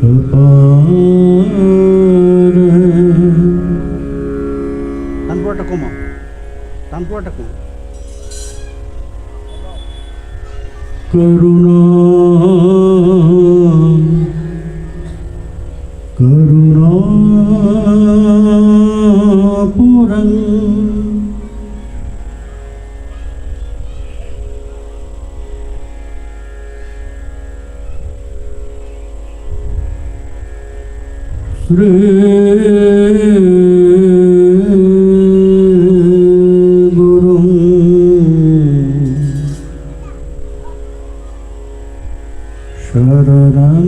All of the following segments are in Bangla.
अपार तानपुराटा कमाओ तानपुराटा कमाओ करुणा करुणापुरं श्री गुरुं शरणं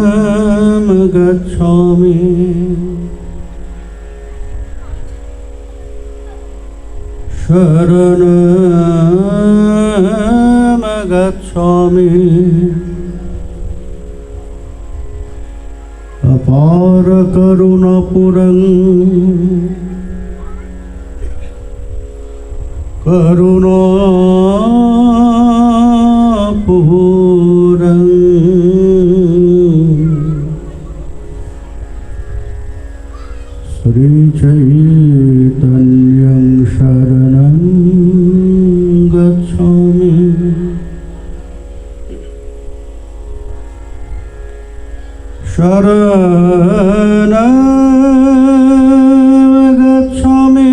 शरणं गच्छामि शरणं गच्छामि अपार करुणापुरं करुणापुरं श्री चैतन्यं शरणं गच्छामि शरणं गच्छामि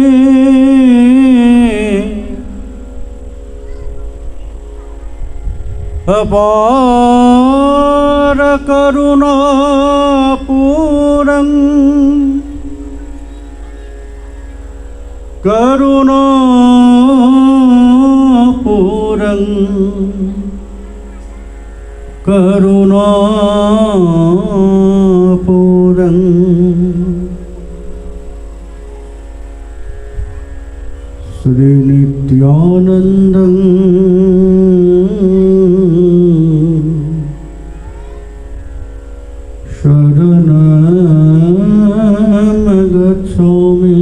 अपार करुणापुरं करुणापुरं करुणापुरं श्री नित्यानन्दं शरणं गच्छामि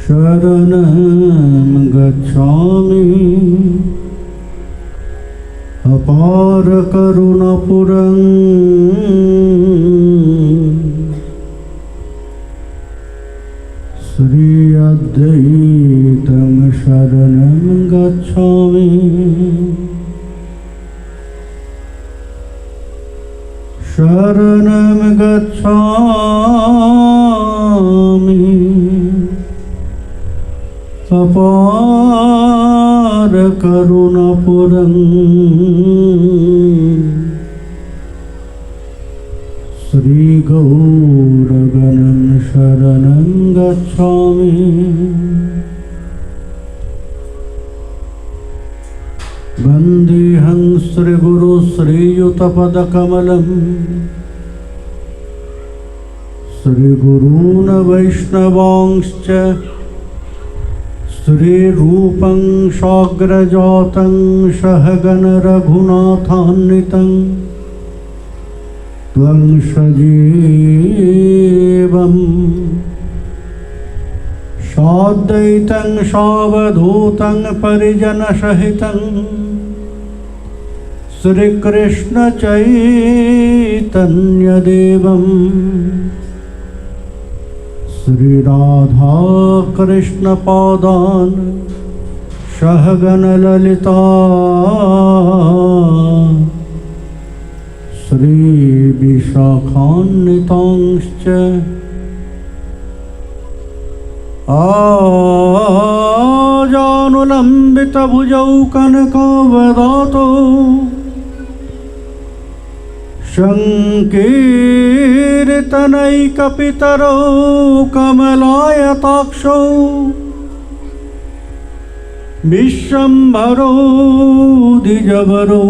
शरणं गच्छामि अपार करुणापुरं श्री अद्वैतं शरणं गच्छामि शरणं गच्छामि अपार करुणापुरं श्री गौरगणं शरणं गच्छामि वन्देऽहं श्रीगुरु श्रीयुतपदकमलं श्रीगुरून् वैष्णवांश्च श्रीरूपं साग्रजातं सहगण रघुनाथान्वितं त्वं सजीवं साद्वैतं सावधूतं परिजनसहितं श्रीकृष्ण चैतन्यदेवं श्री राधा कृष्ण पादान सहगण ललिता श्री विशाखान्वितांश्च आजानुलम्बित भुजौ कनकावदातो संकीर्तनैकपितरो कमलायताक्षौ विश्वम्भरो द्विजवरो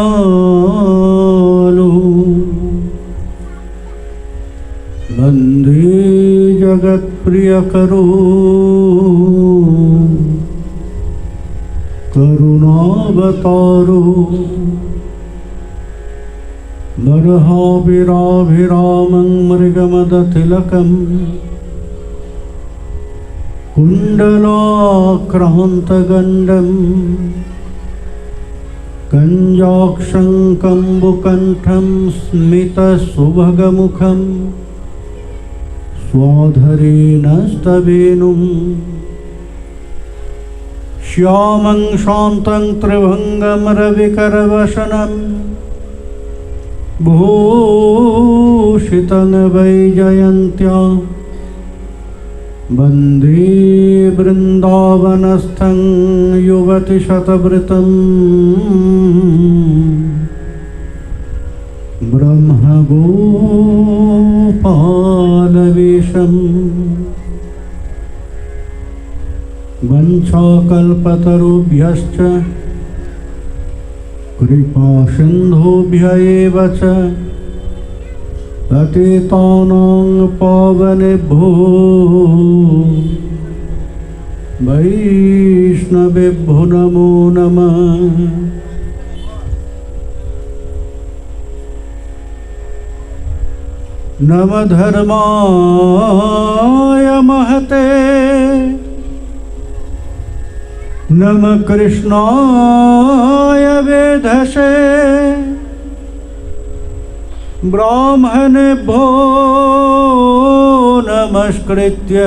युगधर्मपालो वन्दे जगत्प्रियकरो करुणावतारो कलहाभिराभिरामं मृगमदतिलकं कुण्डलाक्रान्तगण्डं कञ्जाक्षं कम्बुकण्ठं स्मितसुभगमुखं स्वाधरेणस्तवेणुं श्यामं शान्तं त्रिभङ्गं रविकरवशनं भूषितं वैजयन्त्या वन्दे वृन्दावनस्थं युवतिशतवृतं ब्रह्मगोपालवेशम् वंशाकल्पतरुभ्यश्च कृपासिन्धुभ्य एव च पतितानां पावनेभ्यो वैष्णवेभ्यो नमो नमः। नमः धर्माय महते नमः कृष्णाय वेधसे ब्राह्मणेभ्यो नमस्कृत्य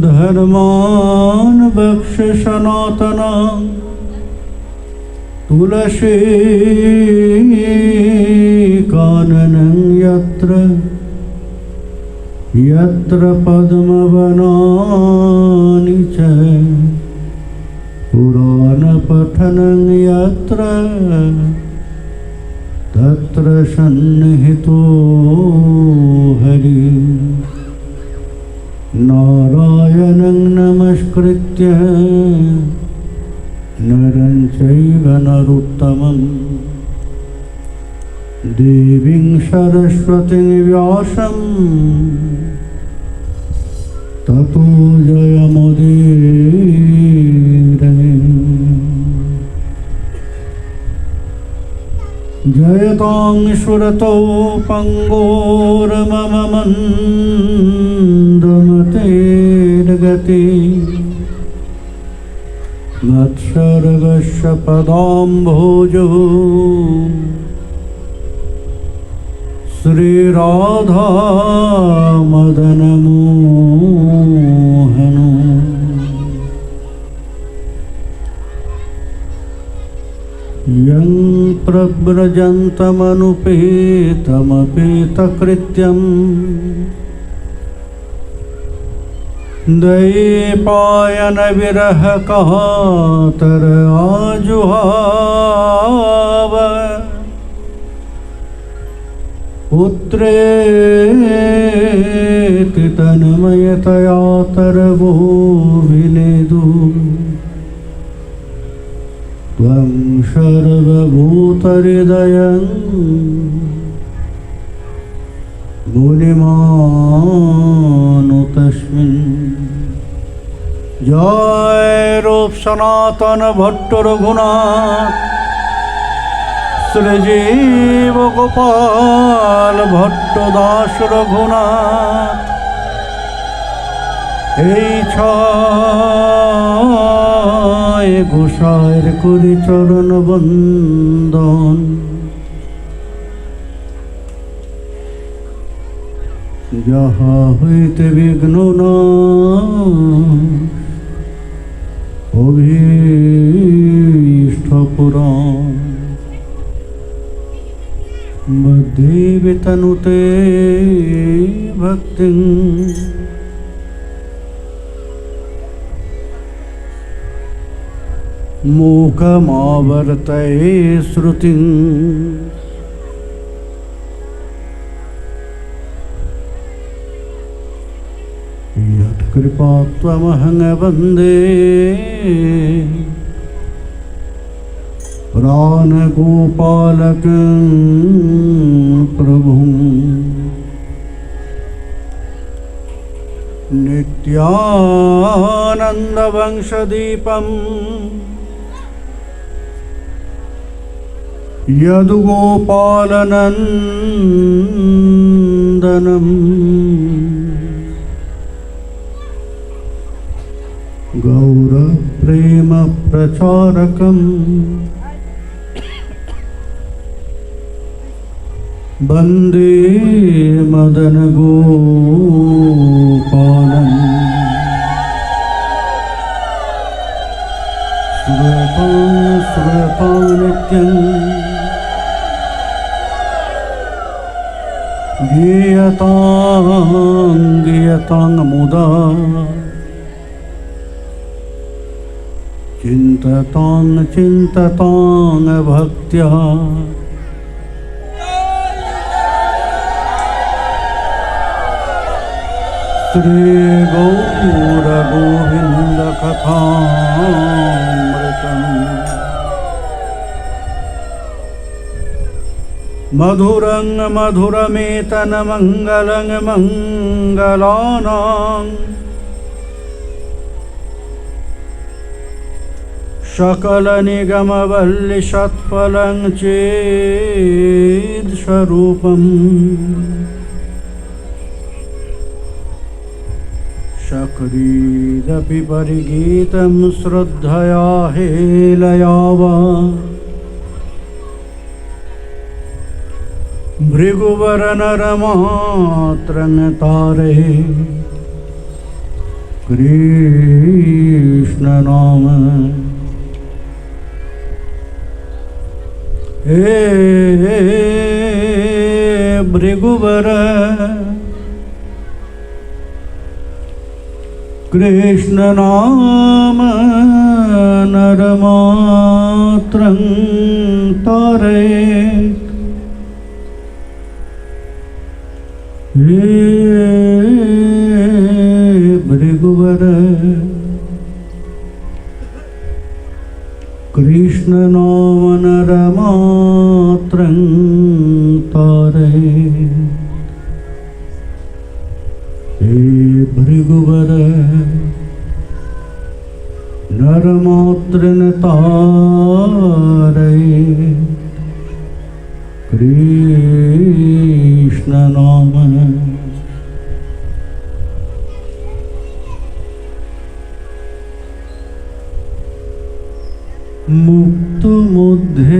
धर्मान् वक्ष्य सनातनं तुलसी काननं यत्र यत्र पद्मवनानि च पुराणपठनं यत्र तत्र सन्निहितो हरि नारायणं नमस्कृत्य नरं चैव नरोत्तमं देवीं सरस्वतीं व्यासं ततो जयमुदीरये। जयतां सुरतो पङ्गोर्मम मन्दमतेर्गति मत्सर्गस्य पदाम्भोजो श्रीराधा मदनमोहनो यं प्रव्रजन्तमनुपेतमपेतकृत्यं दैपायन विरहकातर आजुहाव पुत्रेति तन्मयतया तरवो विनेदु त्वं सर्वभूतहृदयं मुनिमानुतस्मिन्। जय रूप सनातन भट्ट रघुनाथ श्रीजीव गोपाल भट्ट दास रघुनाथ এই ছয় গোসাইর করি চরণ বন্দন যাহা হইতে বিঘ্ন না অভীষ্ট পুরাণ দেবী তনুতে ভক্তি मूकमावर्तये श्रुतिं यत्कृपा त्वमहं वन्दे प्राणगोपालकं प्रभुं नित्यानन्दवंशदीपम् यदुगोपालनन्दनं गौरप्रेमप्रचारकं वन्दे मदनगोपालम् श्रूयतां नित्यं गीयतां मुदा चिन्ततां भक्त्या श्रीगौरगोविन्दकथामृतम् मधुरं मधुरमेतन्मङ्गलं मङ्गलानां सकलनिगमवल्लिषत्फलं चेद्स्वरूपम् शक्रीदपि परिगीतं श्रद्धया हेलया वा भृगुवरनरमात्रं तारे कृष्णनाम हे भृगुवर कृष्ण नाम नरमात्रं तारे हे भृगुवर कृष्ण नाम नरमात्रं तारे हे भृगुवर नरमात्रं तारे कृष्ण नाम मुक्त मध्य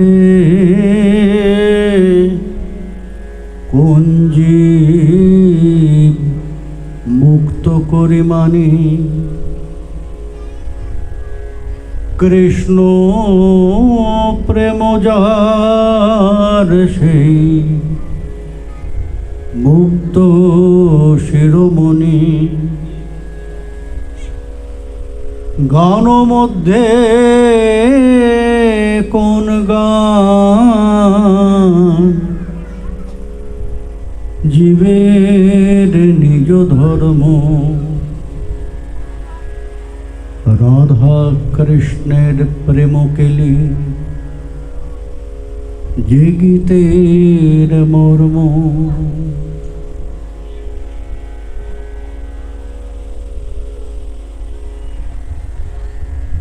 कुंजी मुक्त करि मानी कृष्ण प्रेम जार সেই मुक्त शिरोमणि गान मध्य কোন গান জীবের নিজ ধর্ম রাধা কৃষ্ণের প্রেম কেলি যে গীতের মর্ম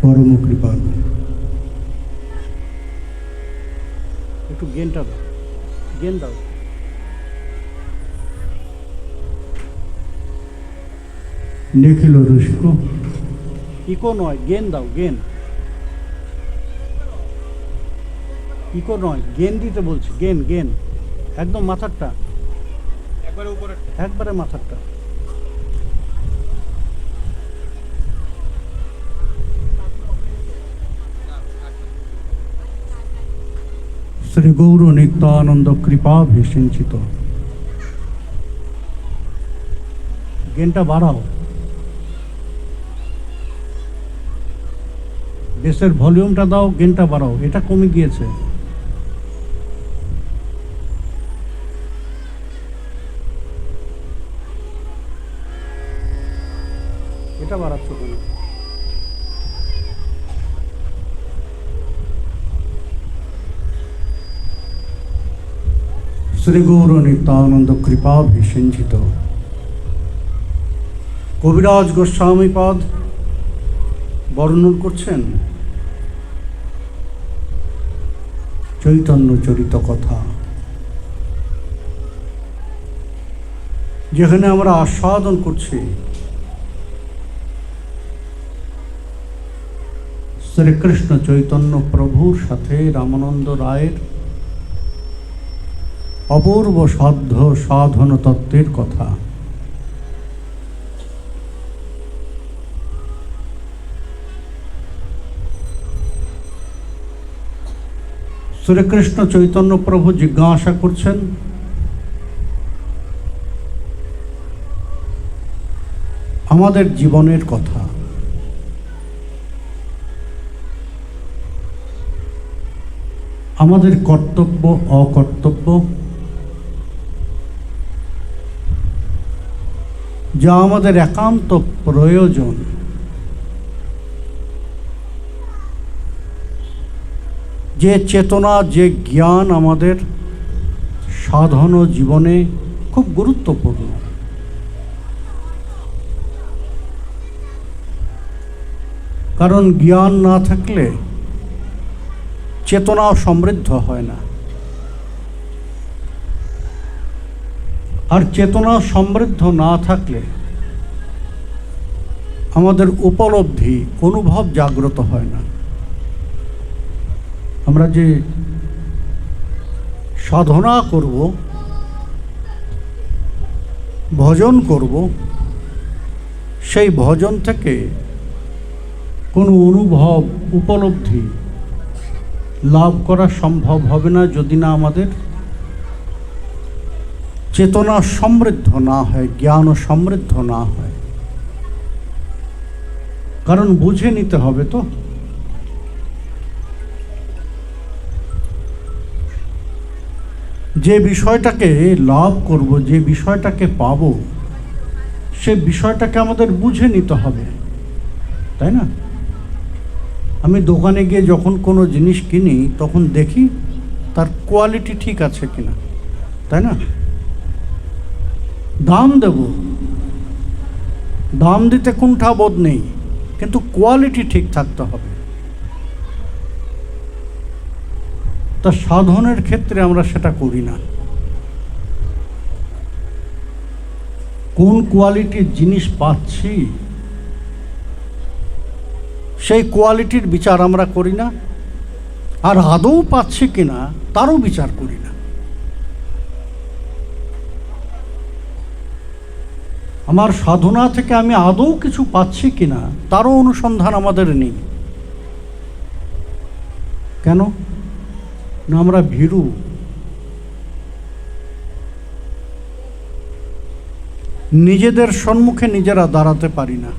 পরম কৃপালু একটু গেনটা দাও গেন দাও নিখিল রসিক ইকো নয় গেন দাও গেন ইকো নয় গেন দিতে বলছি গেন গেন একদম মাথারটা একবারে উপরে একবারে মাথারটা শ্রী গৌর নিত্যানন্দ কৃপাভিষিঞ্চিত গেনটা বাড়াও বেসের ভলিউমটা দাও গেনটা বাড়াও এটা কমে গিয়েছে এটা বাড়াচ্ছ কেন শ্রী গৌর নিত্যানন্দ কৃপাভিষিঞ্চিত কবিরাজ গোস্বামীপাদ বর্ণন করছেন চৈতন্য চরিত কথা, যেখানে আমরা আস্বাদন করছি শ্রীকৃষ্ণ চৈতন্য প্রভুর সাথে রামানন্দ রায়ের অপূর্ব সাধ্য সাধন তত্ত্বের কথা। শ্রীকৃষ্ণ চৈতন্য প্রভু জিজ্ঞাসা করছেন, আমাদের জীবনের কথা, আমাদের কর্তব্য অকর্তব্য, যা আমাদের একান্ত প্রয়োজন, যে চেতনা, যে জ্ঞান আমাদের সাধন জীবনে খুব গুরুত্বপূর্ণ। কারণ জ্ঞান না থাকলে চেতনাও সমৃদ্ধ হয় না, আর চেতনা সমৃদ্ধ না থাকলে আমাদের উপলব্ধি, অনুভব জাগ্রত হয় না। আমরা যে সাধনা করব, ভজন করব, সেই ভজন থেকে কোনো অনুভব, উপলব্ধি লাভ করা সম্ভব হবে না যদি না আমাদের চেতনা সমৃদ্ধ না হয়, জ্ঞান সমৃদ্ধ না হয়। কারণ বুঝে নিতে হবে তো, যে বিষয়টাকে লাভ করব, যে বিষয়টাকে পাব, সে বিষয়টাকে আমাদের বুঝে নিতে হবে, তাই না? আমি দোকানে গিয়ে যখন কোনো জিনিস কিনি তখন দেখি তার কোয়ালিটি ঠিক আছে কিনা, তাই না? দাম দেব, দাম দিতে কুণ্ঠাবোধ নেই, কিন্তু কোয়ালিটি ঠিক থাকতে হবে। তা সাধনের ক্ষেত্রে আমরা সেটা করি না। কোন কোয়ালিটির জিনিস পাচ্ছি সেই কোয়ালিটির বিচার আমরা করি না, আর আদৌ পাচ্ছি কিনা তারও বিচার করি না। আমার সাধনা থেকে আমি আদৌ কিছু পাচ্ছি কিনা তারও অনুসন্ধান আমাদের নেই। কেন না? আমরা ভীরু। নিজেদের সম্মুখে নিজেরা দাঁড়াতে পারি না।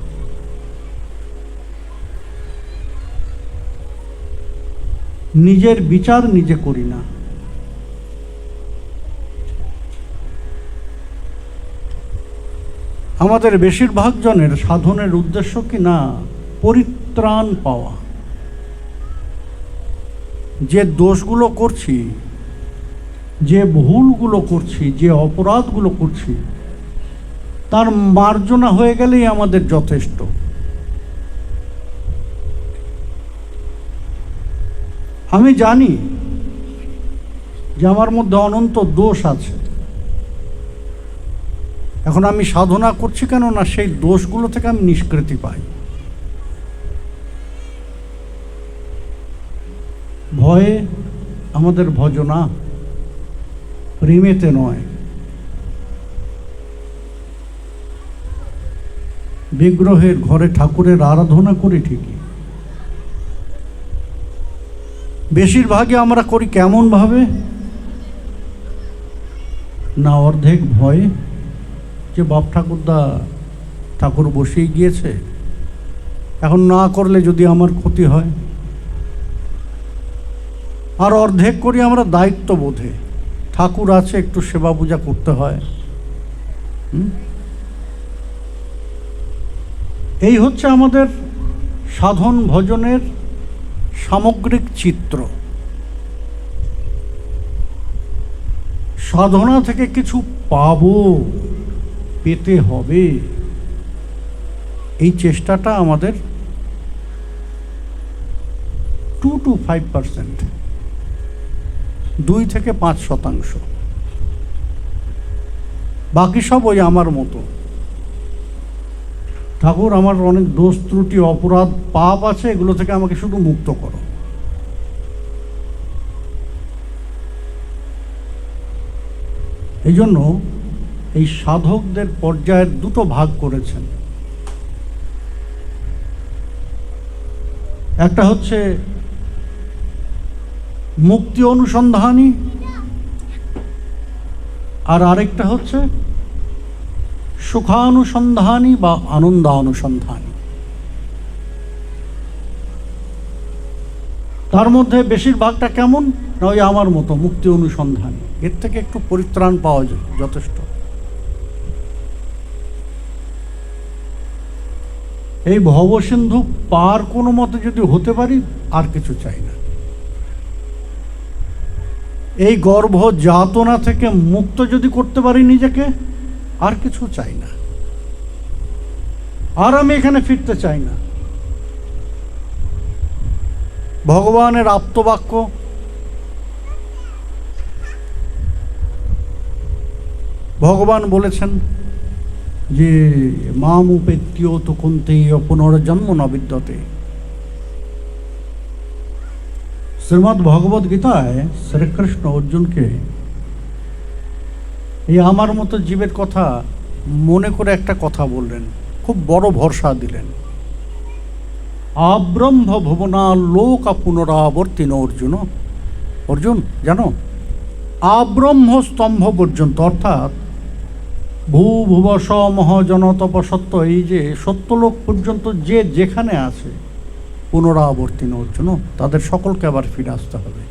নিজের বিচার নিজে করি না। আমাদের বেশিরভাগ জনের সাধনের উদ্দেশ্য কি না? পরিত্রাণ পাওয়া। যে দোষগুলো করছি, যে ভুলগুলো করছি, যে অপরাধগুলো করছি, তার মার্জনা হয়ে গেলেই আমাদের যথেষ্ট। আমি জানি যে আমার মধ্যে অনন্ত দোষ আছে। এখন আমি সাধনা করছি কেন না সেই দোষগুলো থেকে আমি নিষ্কৃতি পাই। ভয়ে আমাদের ভজনা, প্রেমেতে নয়। বিগ্রহের ঘরে ঠাকুরের আরাধনা করি ঠিকই, বেশিরভাগই আমরা করি কেমন ভাবে না? অর্ধেক ভয়ে, যে বাপ ঠাকুরদা ঠাকুর বসেই গিয়েছে, এখন না করলে যদি আমার ক্ষতি হয়। আর অর্ধেক করি আমরা দায়িত্ববোধে, ঠাকুর আছে একটু সেবা পূজা করতে হয়। এই হচ্ছে আমাদের সাধন ভজনের সামগ্রিক চিত্র। সাধনা থেকে কিছু পাবো, পেতে হবে, এই চেষ্টাটা আমাদের 2 to 5%। 2 থেকে 5%। বাকি সব ওই আমার মতো। ঠাকুর, আমার অনেক দোষ ত্রুটি অপরাধ পাপ আছে, এগুলো থেকে আমাকে শুধু মুক্ত করো। এই জন্য এই সাধকদের পর্যায়ের 2টো ভাগ করেছেন। একটা হচ্ছে মুক্তি অনুসন্ধানী, আর আরেকটা হচ্ছে সুখানুসন্ধানী বা আনন্দানুসন্ধানী। তার মধ্যে বেশিরভাগটা কেমন না, ওই আমার মতো মুক্তি অনুসন্ধানী। এর থেকে একটু পরিত্রাণ পাওয়া যায় যথেষ্ট। এই ভবসিন্ধু পার কোনো মতে যদি হতে পারি, আর কিছু চাই না। এই গর্ভ যাতনা থেকে মুক্ত যদি করতে পারি নিজেকে, আর কিছু চাই না। আর আমি এখানে ফিরতে চাই না। ভগবানের আপ্তবাক্য, ভগবান বলেছেন যে মাম উপেত্যত কুন্তেয় পুনর্জন্ম ন বিদ্যতে। শ্রীমদ্ ভগবদ গীতায় শ্রীকৃষ্ণ অর্জুনকে এই আমার মতো জীবের কথা মনে করে একটা কথা বললেন, খুব বড় ভরসা দিলেন। আব্রহ্ম ভুবনা লোকা পুনরাবর্তিন অর্জুন। অর্জুন জানো, আব্রহ্ম স্তম্ভ পর্যন্ত, অর্থাৎ ভূভুবস মহাজনতপসত্ব, এই যে সত্যলোক পর্যন্ত যে যেখানে আছে, পুনরাবর্তিন অর্জুন, তাদের সকলকে আবার ফিরে আসতে হবে।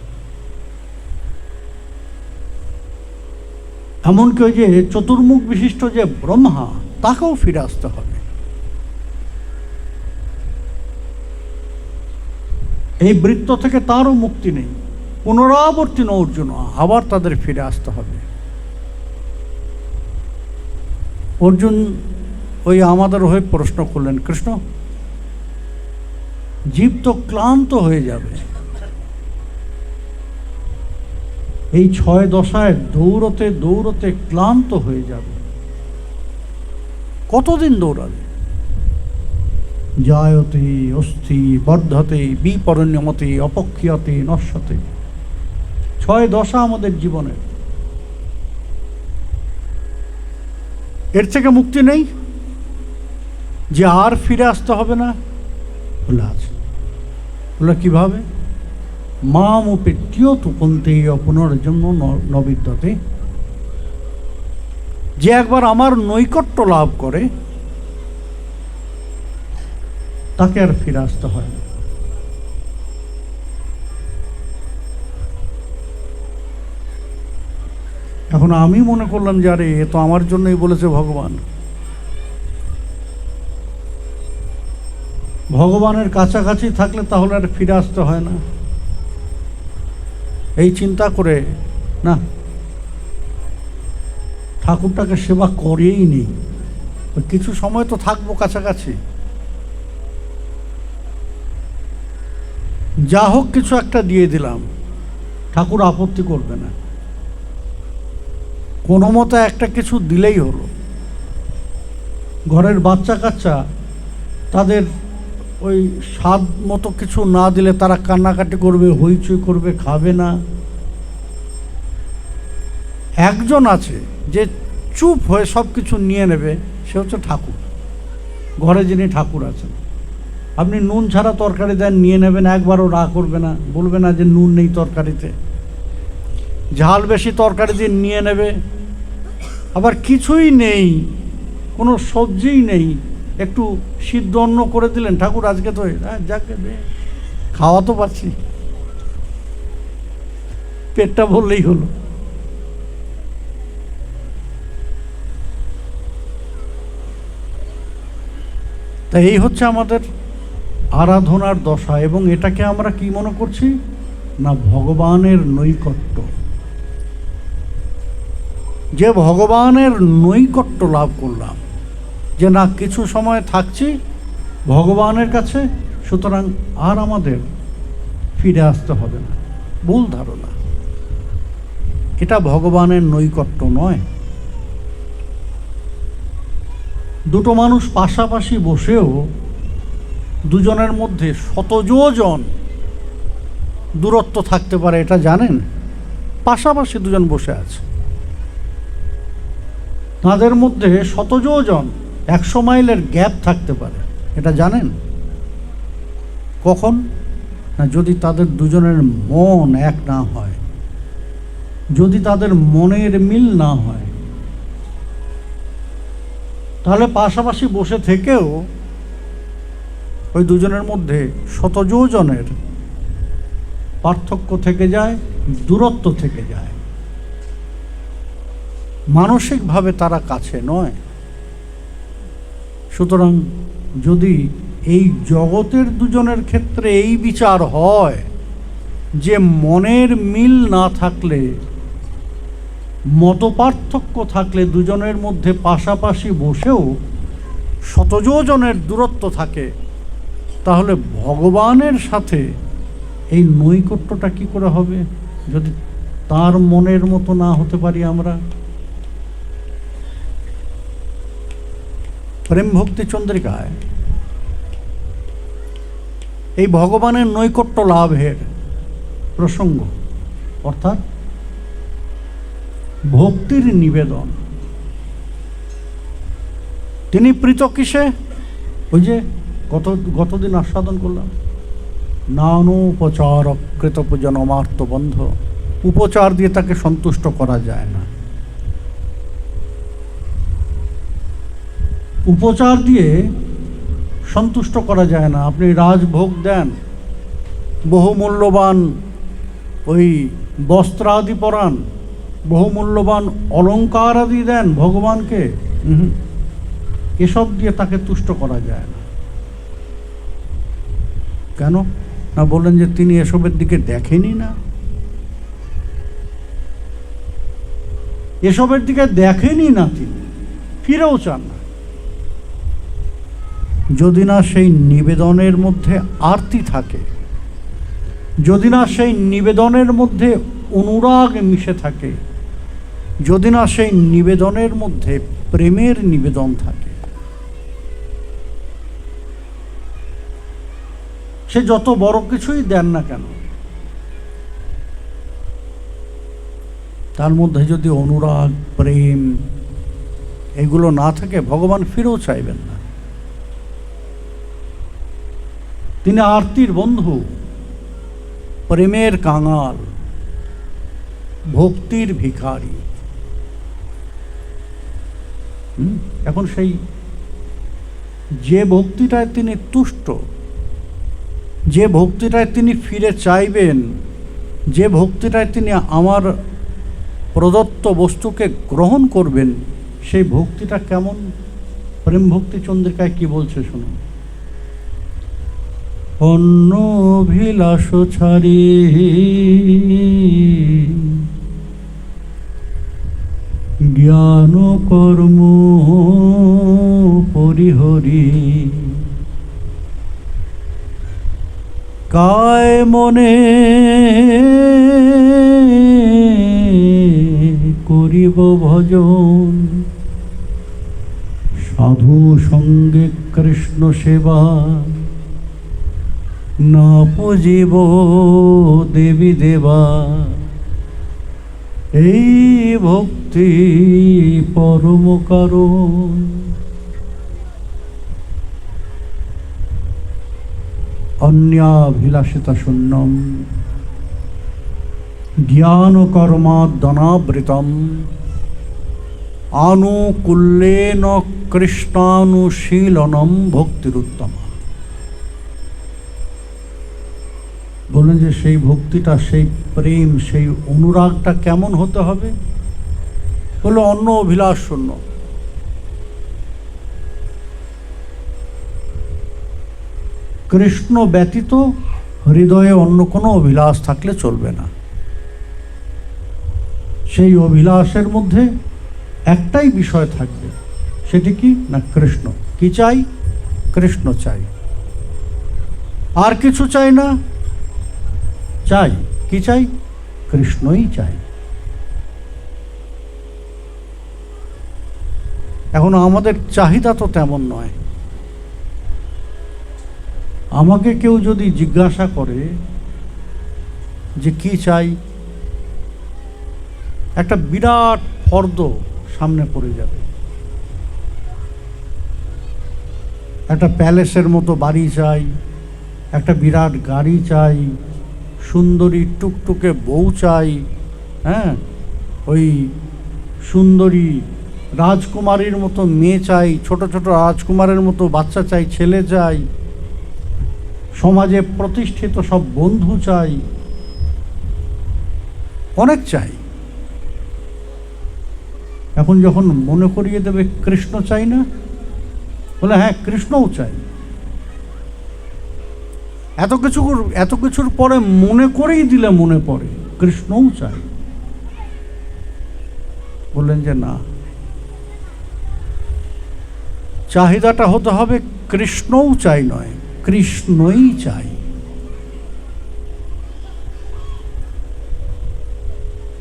এমনকি ওই যে চতুর্মুখ বিশিষ্ট যে ব্রহ্মা, তাকেও ফিরে আসতে হবে। এই বৃত্ত থেকে তারও মুক্তি নেই। পুনরাবর্তিন অর্জুন, আবার তাদের ফিরে আসতে হবে। অর্জুন ওই আমাদের হয়ে প্রশ্ন করলেন, কৃষ্ণ, জীব তো ক্লান্ত হয়ে যাবে, এই 6 দশায় দৌড়তে দৌড়তে ক্লান্ত হয়ে যাবে, কতদিন দৌড়াবে? জায়তে অস্থি বর্ধতে বিপরিণমতে অপক্ষীয়তে নশ্বতে। 6 দশা আমাদের জীবনের। এর থেকে মুক্তি নেই যে আর ফিরে আসতে হবে না? বলে আছে। বলে কিভাবে? মাম উপেত্যত কুন্তেয় পুনর্জন্ম ন বিদ্যতে। যে একবার আমার নৈকট্য লাভ করে, তাকে আর ফিরে আসতে হয় না। এখন আমি মনে করলাম যে আরে এ তো আমার জন্যই বলেছে ভগবান। ভগবানের কাছাকাছি থাকলে তাহলে আর ফিরে আসতে হয় না। এই চিন্তা করে না, ঠাকুরটাকে সেবা করেই নেই, কিছু সময় তো থাকবো কাছাকাছি, যা হোক কিছু একটা দিয়ে দিলাম, ঠাকুর আপত্তি করবে না। কোনো মতো একটা কিছু দিলেই হলো। ঘরের বাচ্চা কাচ্চা, তাদের ওই স্বাদ মতো কিছু না দিলে তারা কান্নাকাটি করবে, হইচই করবে, খাবে না। একজন আছে যে চুপ হয়ে সব কিছু নিয়ে নেবে, সে হচ্ছে ঠাকুর। ঘরে যিনি ঠাকুর আছেন, আপনি নুন ছাড়া তরকারি দেন, নিয়ে নেবেন, একবারও রাগ করবে না, বলবে না যে নুন নেই তরকারিতে। ঝাল বেশি তরকারি দিয়ে নিয়ে নেবে। আবার কিছুই নেই, কোনো সবজিই নেই, একটু সিদ্ধ অন্ন করে দিলেন, ঠাকুর আজকে তো যাকে দে, খাওয়া তো পাচ্ছি, পেটটা ভরলেই হলো। তাই এই হচ্ছে আমাদের আরাধনার দশা। এবং এটাকে আমরা কি মনে করছি না, ভগবানের নৈকট্য। যে ভগবানের নৈকট্য লাভ করলাম, যে না কিছু সময় থাকছি ভগবানের কাছে, সুতরাং আর আমাদের ফিরে আসতে হবে না, ভুল ধারণা। এটা ভগবানের নৈকট্য নয়। দুটো মানুষ পাশাপাশি বসেও দুজনের মধ্যে শতযোজন দূরত্ব থাকতে পারে, এটা জানেন? পাশাপাশি দুজন বসে আছে, তাদের মধ্যে শতযোজন 100 মাইলের গ্যাপ থাকতে পারে, এটা জানেন? কখন না, যদি তাদের দুজনের মন এক না হয়, যদি তাদের মনের মিল না হয়, তাহলে পাশাপাশি বসে থেকেও ওই দুজনের মধ্যে শতযোজনের পার্থক্য থেকে যায়, দূরত্ব থেকে যায়, মানসিকভাবে তারা কাছে নয়। সুতরাং যদি এই জগতের দুজনের ক্ষেত্রে এই বিচার হয় যে মনের মিল না থাকলে, মতপার্থক্য থাকলে দুজনের মধ্যে পাশাপাশি বসেও শতযোজনের দূরত্ব থাকে, তাহলে ভগবানের সাথে এই নৈকট্যটা কি করে হবে যদি তার মনের মতো না হতে পারি আমরা? প্রেম ভক্তি চন্দ্রিকায় এই ভগবানের নৈকট্য লাভের প্রসঙ্গ, অর্থাৎ ভক্তির নিবেদন। তিনি প্রীত কিসে? ওই যে গতদিন আস্বাদন করলাম, নানোপচার কৃত পূজনমার্ত বন্ধ। উপচার দিয়ে তাকে সন্তুষ্ট করা যায় না, উপচার দিয়ে সন্তুষ্ট করা যায় না। আপনি রাজভোগ দেন, বহুমূল্যবান ওই বস্ত্র আদি পরান, বহুমূল্যবান অলঙ্কার আদি দেন ভগবানকে, এসব দিয়ে তাকে তুষ্ট করা যায় না। কেন না বললেন যে তিনি এসবের দিকে দেখেনি না, এসবের দিকে দেখেনি না, তিনি ফিরেও চান না। যদি না সেই নিবেদনের মধ্যে আরতি থাকে, যদি না সেই নিবেদনের মধ্যে অনুরাগ মিশে থাকে, যদি না সেই নিবেদনের মধ্যে প্রেমের নিবেদন থাকে, সে যত বড় কিছুই দেন না কেন, তার মধ্যে যদি অনুরাগ, প্রেম এগুলো না থাকে, ভগবান ফিরেও চাইবেন না। তিনি আরতির বন্ধু, প্রেমের কাঙাল, ভক্তির ভিখারি। এখন সেই যে ভক্তিটায় তিনি তুষ্ট, যে ভক্তিটায় তিনি ফিরে চাইবেন, যে ভক্তিটায় তিনি আমার প্রদত্ত বস্তুকে গ্রহণ করবেন, সেই ভক্তিটা কেমন? প্রেম ভক্তি চন্দ্রিকায় কি বলছে শুনুন। অন্য অভিলাষ ছাড়ি জ্ঞান কর্ম পরিহরি, কায় মনে করিব ভজন, সাধু সঙ্গে কৃষ্ণ সেবা, না পুজিব দেবী দেবা, এই ভক্তি পরম কারণ। অন্যাভিলাষিতা শূন্যম জ্ঞান কর্মাদনাবৃতম, আনুকূল্যেন কৃষ্ণানুশীলনম ভক্তিরুত্তম। বলেন যে সেই ভক্তিটা, সেই প্রেম, সেই অনুরাগটা কেমন হতে হবে? বলে অন্য অভিলাষ শূন্য। কৃষ্ণ ব্যতীত হৃদয়ে অন্য কোনো অভিলাষ থাকলে চলবে না। সেই অভিলাষের মধ্যে একটাই বিষয় থাকবে, সেটি কি না কৃষ্ণ। কি চাই? কৃষ্ণ চাই, আর কিছু চাই না। চাই কি চাই? কৃষ্ণই চাই। এখন আমাদের চাহিদা তো তেমন নয়। আমাকে কেউ যদি জিজ্ঞাসা করে যে কি চাই, একটা বিরাট ফর্দ সামনে পড়ে যাবে। একটা প্যালেসের মতো বাড়ি চাই, একটা বিরাট গাড়ি চাই, সুন্দরী টুকটুকে বউ চাই, হ্যাঁ, ওই সুন্দরী রাজকুমারীর মতো মেয়ে চাই, ছোট ছোট রাজকুমারের মতো বাচ্চা চাই, ছেলে চাই, সমাজে প্রতিষ্ঠিত সব বন্ধু চাই, অনেক চাই। এখন যখন মনে করিয়ে দেবে কৃষ্ণ চাই না, বলে হ্যাঁ কৃষ্ণও চাই। এত কিছুর পরে মনে করেই দিলে মনে পড়ে কৃষ্ণও চাই। বললেন যে না, চাহিদাটা হতে হবে কৃষ্ণও চাই নয়, কৃষ্ণই চাই।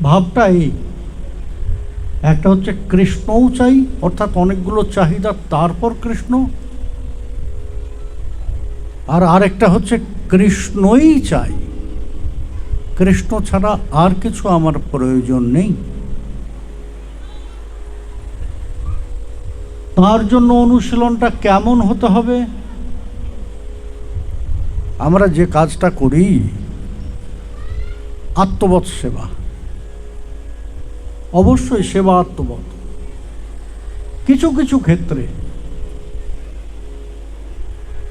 ভাবটা এই, একটা হচ্ছে কৃষ্ণও চাই, অর্থাৎ অনেকগুলো চাহিদা তারপর কৃষ্ণ, আর আরেকটা হচ্ছে কৃষ্ণই চাই, কৃষ্ণ ছাড়া আর কিছু আমার প্রয়োজন নেই। তার জন্য অনুশীলনটা কেমন হতে হবে? আমরা যে কাজটা করি, আত্মবৎ সেবা, অবশ্যই সেবা আত্মবৎ। কিছু কিছু ক্ষেত্রে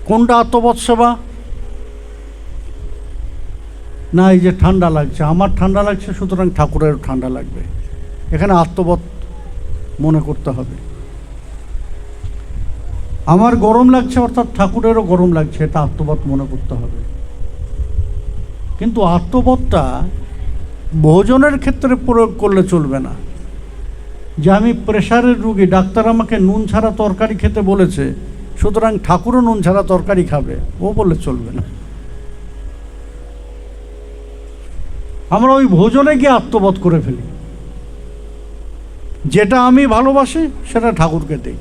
কোনটা আত্মবৎ সেবা? না, এই যে ঠান্ডা লাগছে, আমার ঠান্ডা লাগছে, সুতরাং ঠাকুরেরও ঠান্ডা লাগবে, এখানে আত্মবৎ মনে করতে হবে। আমার গরম লাগছে, অর্থাৎ ঠাকুরেরও গরম লাগছে, এটা আত্মবৎ মনে করতে হবে। কিন্তু আত্মবৎটা ভোজনের ক্ষেত্রে প্রয়োগ করলে চলবে না। যে আমি প্রেশারের রুগী, ডাক্তার আমাকে নুন ছাড়া তরকারি খেতে বলেছে, সুতরাং ঠাকুরও নুন ছাড়া তরকারি খাবে, ও বললে চলবে না। আমরা ওই ভোজনে গিয়ে আত্মবৎ করে ফেলি, যেটা আমি ভালোবাসি সেটা ঠাকুরকে দিই।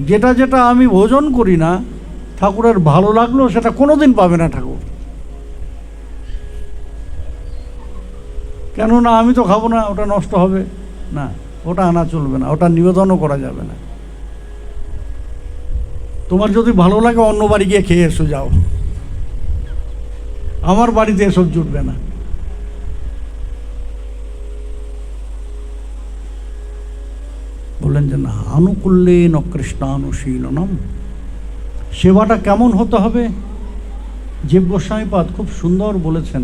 যেটা যেটা আমি ভোজন করি না, ঠাকুরের ভালো লাগলো, সেটা কোনোদিন পাবে না ঠাকুর। কেননা আমি তো খাবো না, ওটা নষ্ট হবে না, ওটা আনা চলবে না, ওটা নিবেদনও করা যাবে না। তোমার যদি ভালো লাগে অন্য বাড়ি গিয়ে খেয়ে এসো, যাও, আমার বাড়িতে এসব জুটবে না। বললেন যে না, আনুকূল্যেন কৃষ্ণানুশীলনম। সেবাটা কেমন হতে হবে? জীব গোস্বামীপাদ খুব সুন্দর বলেছেন,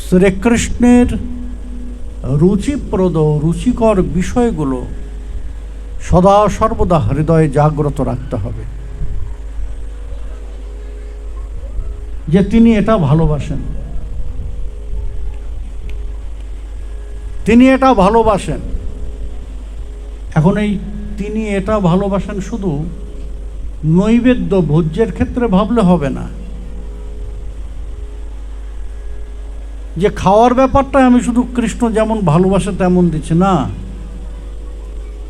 শ্রীকৃষ্ণের রুচিপ্রদ রুচিকর বিষয়গুলো সদা সর্বদা হৃদয়ে জাগ্রত রাখতে হবে, যে তিনি এটা ভালোবাসেন, তিনি এটা ভালোবাসেন। এখন এই তিনি এটা ভালোবাসেন শুধু নৈবেদ্য ভোজ্যের ক্ষেত্রে ভাবলে হবে না, যে খাওয়ার ব্যাপারটা আমি শুধু কৃষ্ণ যেমন ভালোবাসে তেমন দিচ্ছি না।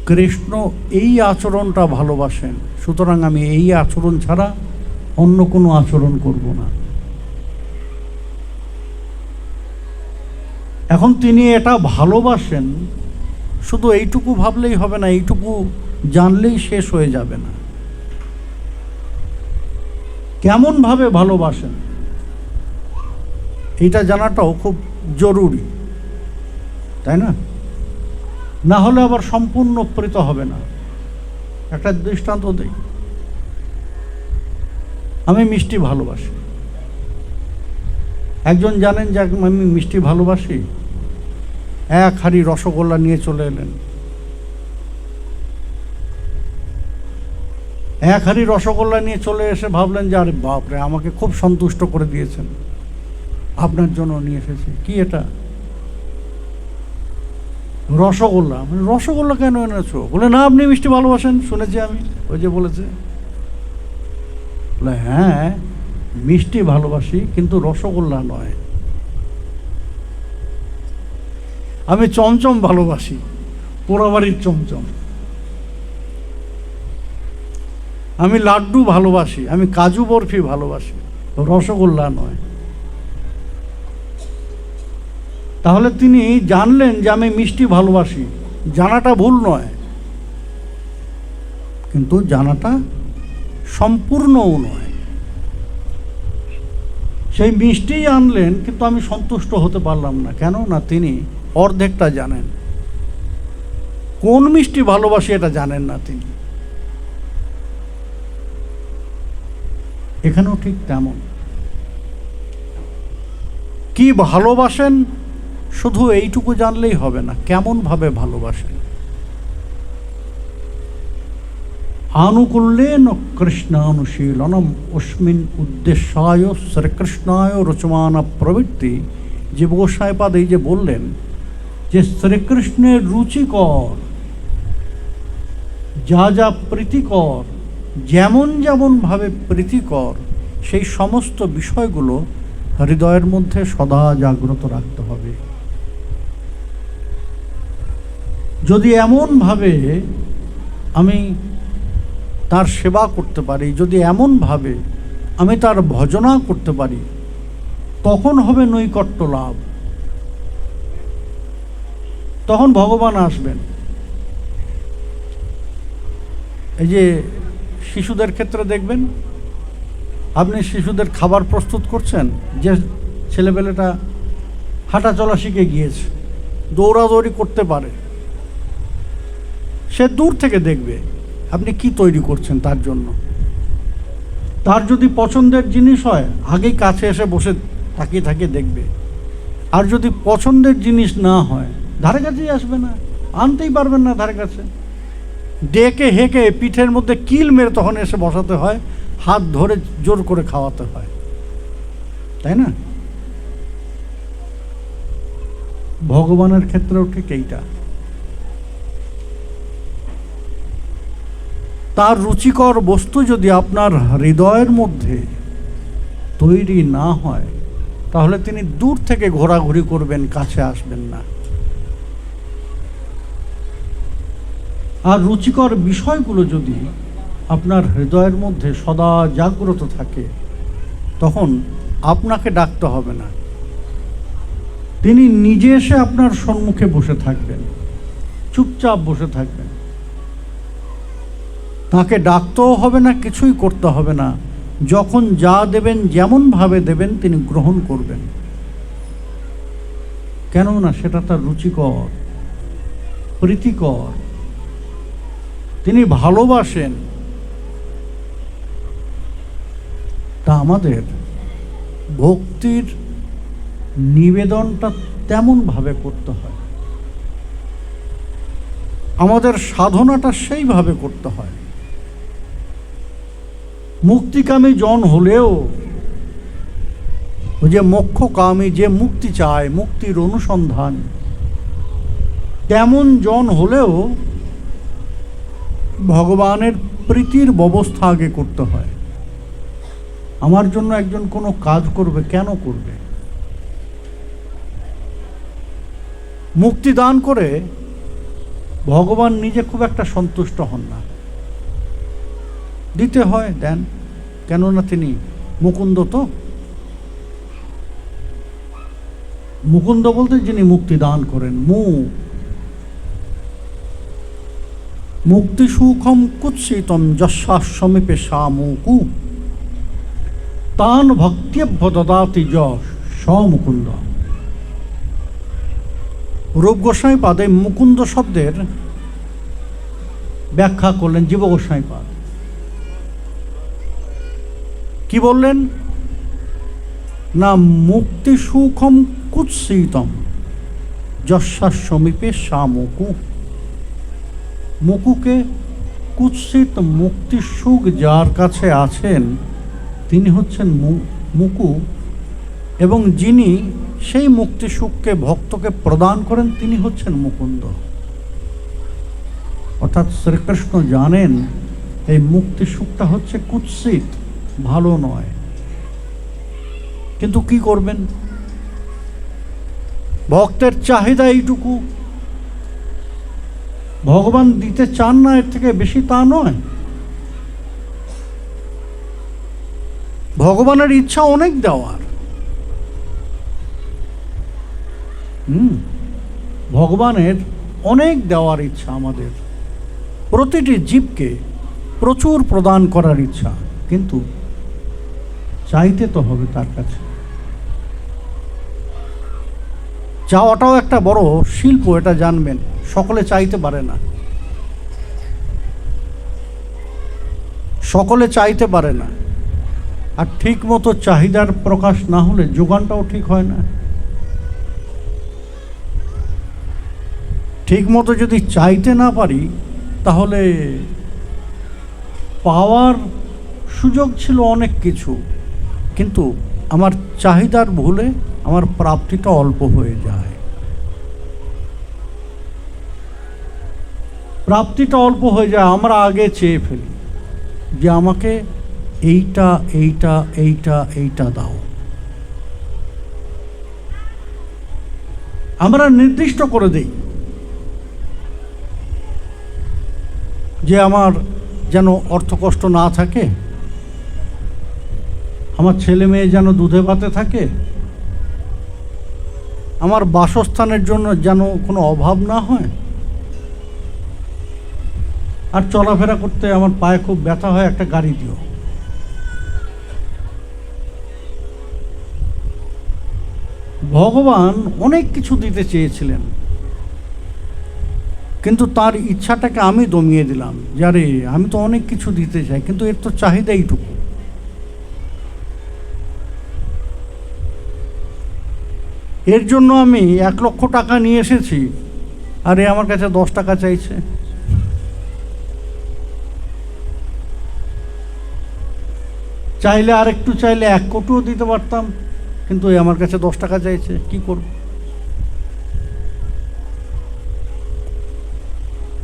কৃষ্ণ এই আচরণটা ভালোবাসেন, সুতরাং আমি এই আচরণ ছাড়া অন্য কোনো আচরণ করব না। এখন তিনি এটা ভালোবাসেন, শুধু এইটুকু ভাবলেই হবে না, এইটুকু জানলেই শেষ হয়ে যাবে না। কেমনভাবে ভালোবাসেন এটা জানাটাও খুব জরুরি, তাই না? না হলে আবার সম্পূর্ণ প্রীত হবে না। একটা দৃষ্টান্ত দিই, আমি মিষ্টি ভালোবাসি। একজন জানেন যে আমি মিষ্টি ভালোবাসি, এক হাঁড়ি রসগোল্লা নিয়ে চলে এলেন। এক হাঁড়ি রসগোল্লা নিয়ে চলে এসে ভাবলেন যে আরে বাপরে, আমাকে খুব সন্তুষ্ট করে দিয়েছেন, আপনার জন্য নিয়ে এসেছি। কি এটা? রসগোল্লা। রসগোল্লা কেন এনেছো? বলে না, আপনি মিষ্টি ভালোবাসেন, শুনেছি আমি, ওই যে বলেছে। বলে হ্যাঁ, মিষ্টি ভালোবাসি, কিন্তু রসগোল্লা নয়। আমি চমচম ভালোবাসি, পোড়াবাড়ির চমচম। আমি লাড্ডু ভালোবাসি, আমি কাজু বরফি ভালোবাসি, রসগোল্লা নয়। তাহলে তিনি জানলেন যে আমি মিষ্টি ভালোবাসি, জানাটা ভুল নয়, কিন্তু জানাটা সম্পূর্ণও নয়। সেই মিষ্টিই আনলেন, কিন্তু আমি সন্তুষ্ট হতে পারলাম না। কেন না তিনি অর্ধেকটা জানেন, কোন মিষ্টি ভালোবাসি এটা জানেন না তিনি। এখানেও ঠিক তেমন, কি ভালোবাসেন শুধু এইটুকু জানলেই হবে না, কেমন ভাবে ভালোবাসেন। আনুকূল্যেন কৃষ্ণানুশীলনম অস্মিন উদ্দেশ্যায় শ্রীকৃষ্ণায় রচমান প্রবৃত্তি। যে গোসাইপাদ এই যে বললেন যে শ্রীকৃষ্ণের রুচিকর, যা যা প্রীতিকর, যেমন যেমন ভাবে প্রীতিকর, সেই সমস্ত বিষয়গুলো হৃদয়ের মধ্যে সদা জাগ্রত রাখতে হবে। যদি এমনভাবে আমি তার সেবা করতে পারি, যদি এমনভাবে আমি তার ভজনা করতে পারি, তখন হবে নৈকট্য লাভ, তখন ভগবান আসবেন। এই যে শিশুদের ক্ষেত্রে দেখবেন, আপনি শিশুদের খাবার প্রস্তুত করছেন, যে ছেলেবেলেটা হাঁটা চলা শিখে গিয়েছে, দৌড়াদৌড়ি করতে পারে, সে দূর থেকে দেখবে আপনি কি তৈরি করছেন তার জন্য। তার যদি পছন্দের জিনিস হয়, আগেই কাছে এসে বসে তাকিয়ে তাকিয়ে দেখবে। আর যদি পছন্দের জিনিস না হয়, ধারে কাছেই আসবে না, আনতেই পারবেন না ধারে কাছে। ডেকে হেঁকে পিঠের মধ্যে কিল মেরে তখন এসে বসাতে হয়, হাত ধরে জোর করে খাওয়াতে হয়, তাই না? ভগবানের ক্ষেত্রেও ঠিক এইটা। তার রুচিকর বস্তু যদি আপনার হৃদয়ের মধ্যে তৈরি না হয়, তাহলে তিনি দূর থেকে ঘোরাঘুরি করবেন, কাছে আসবেন না। আর রুচিকর বিষয়গুলো যদি আপনার হৃদয়ের মধ্যে সদা জাগ্রত থাকে, তখন আপনাকে ডাকতে হবে না, তিনি নিজে এসে আপনার সম্মুখে বসে থাকবেন, চুপচাপ বসে থাকবেন। তাকে ডাকতেও হবে না, কিছুই করতে হবে না। যখন যা দেবেন, যেমনভাবে দেবেন, তিনি গ্রহণ করবেন। কেননা সেটা তার রুচিকর, প্রীতিকর, তিনি ভালোবাসেন। তা আমাদের ভক্তির নিবেদনটা তেমনভাবে করতে হয়, আমাদের সাধনাটা সেইভাবে করতে হয়। মুক্তিকামী জন হলেও, ওই যে মোক্ষকামী, যে মুক্তি চায়, মুক্তির অনুসন্ধান, তেমন জন হলেও ভগবানের প্রীতির ব্যবস্থা আগে করতে হয়। আমার জন্য একজন কোনো কাজ করবে, কেন করবে? মুক্তি দান করে ভগবান নিজে খুব একটা সন্তুষ্ট হন না, দিতে হয়, দেন, কেননা তিনি মুকুন্দ। তো মুকুন্দ বলতে যিনি মুক্তি দান করেন। মুক্তি সুখম কুৎসিতম যশাসমীপে সামুকু তান ভক্ত্যভ্য দদাতি যশ মুকুন্দ। রূপ গোস্বামী পাদে মুকুন্দ শব্দের ব্যাখ্যা করলেন জীব গোস্বামী পাদ। কি বললেন না, মুক্তি সুখম কুৎসিতম যশাসমীপে সামুকু। মুকুকে কুৎসিত মুক্তি সুখ যার কাছে আছেন, তিনি হচ্ছেন মুকু, এবং যিনি সেই মুক্তি সুখকে ভক্তকে প্রদান করেন, তিনি হচ্ছেন মুকুন্দ। অর্থাৎ শ্রীকৃষ্ণ জানেন এই মুক্তি সুখটা হচ্ছে কুৎসিত, ভালো নয়, কিন্তু কি করবেন? ভক্তের চাহিদা এইটুকু, ভগবান দিতে চান না, এর থেকে বেশি তা নয়। ভগবানের ইচ্ছা অনেক দেওয়ার। ভগবানের অনেক দেওয়ার ইচ্ছা, আমাদের প্রতিটি জীবকে প্রচুর প্রদান করার ইচ্ছা, কিন্তু চাইতে তো হবে তার কাছে। চাওয়াটাও একটা বড় শিল্প, এটা জানবেন। সকলে চাইতে পারে না, সকলে চাইতে পারে না। আর ঠিক মতো চাহিদার প্রকাশ না হলে যোগানটাও ঠিক হয় না। ঠিক মতো যদি চাইতে না পারি, তাহলে পাওয়ার সুযোগ ছিল অনেক কিছু, কিন্তু আমার চাহিদার ভুলে আমার প্রাপ্তিটা অল্প হয়ে যায়। প্রাপ্তিটা অল্প হয়ে যায়, আমরা আগে চেয়ে ফেলি যে আমাকে এইটা এইটা এইটা এইটা দাও। আমরা নির্দিষ্ট করে দেই যে আমার যেন অর্থকষ্ট না থাকে, আমার ছেলে মেয়ে যেন দুধে ভাতে থাকে, আমার বাসস্থানের জন্য যেন কোনো অভাব না হয়, আর চলাফেরা করতে আমার পায়ে খুব ব্যথা হয়, একটা গাড়ি দিও। ভগবান অনেক কিছু দিতে চেয়েছিলেন, কিন্তু তার ইচ্ছাটাকে আমি দমিয়ে দিলাম। যারে আমি তো অনেক কিছু দিতে চাই, কিন্তু এর তো চাহিদা এইটুকু। এর জন্য আমি 1 লক্ষ টাকা নিয়ে এসেছি, আর এ আমার কাছে 10 টাকা চাইছে। চাইলে আর একটু চাইলে 1 কোটিও দিতে পারতাম, কিন্তু এ আমার কাছে 10 টাকা চাইছে, কি করব?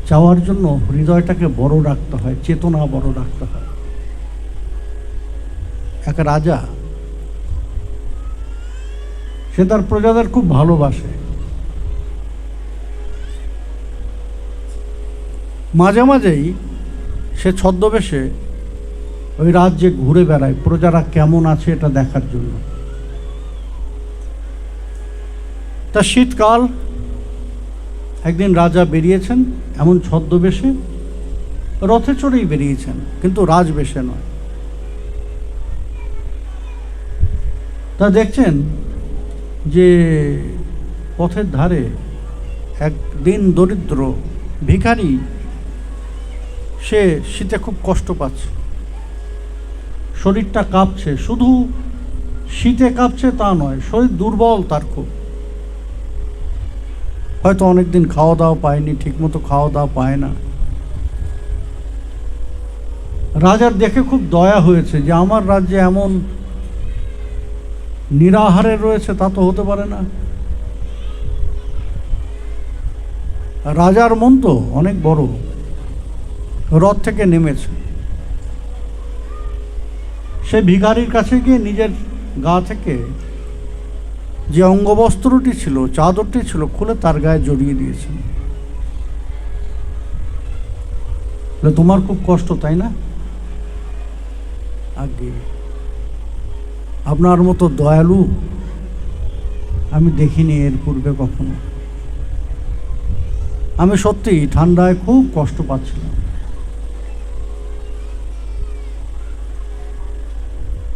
চাওয়ার জন্য হৃদয়টাকে বড় রাখতে হয়, চেতনা বড় রাখতে হয়। এক রাজা, সে তার প্রজাদের খুব ভালোবাসে। মাঝে মাঝেই সে ছদ্মবেশে ওই রাজ্যে ঘুরে বেড়ায় প্রজারা কেমন আছে এটা দেখার জন্য। তা শীতকাল, একদিন রাজা বেরিয়েছেন এমন ছদ্মবেশে, রথে চড়েই বেরিয়েছেন, কিন্তু রাজবেশে নয়। তা দেখছেন যে পথের ধারে এক দিন দরিদ্র ভিখারি, সে শীতে খুব কষ্ট পাচ্ছে, শরীরটা কাঁপছে। শুধু শীতে কাঁপছে তা নয়, শরীর দুর্বল তার খুব। হয়তো অনেকদিন খাওয়া দাওয়া পায়নি, ঠিকমতো খাওয়া দাওয়া পায় না। রাজার দেখে খুব দয়া হয়েছে যে আমার রাজ্যে এমন নিরাহারে রয়েছে, তা তো হতে পারে না। রাজার মন তো অনেক বড়, রথ থেকে নেমেছে। সে ভিখারির কাছে গিয়ে নিজের গা থেকে যে অঙ্গবস্ত্রটি ছিল, চাদরটি ছিল, খুলে তার গায়ে জড়িয়ে দিয়েছেন। তোমার খুব কষ্ট, তাই না? আগে আপনার মতো দয়ালু আমি দেখিনি এর পূর্বে কখনো। আমি সত্যি ঠান্ডায় খুব কষ্ট পাচ্ছিলাম।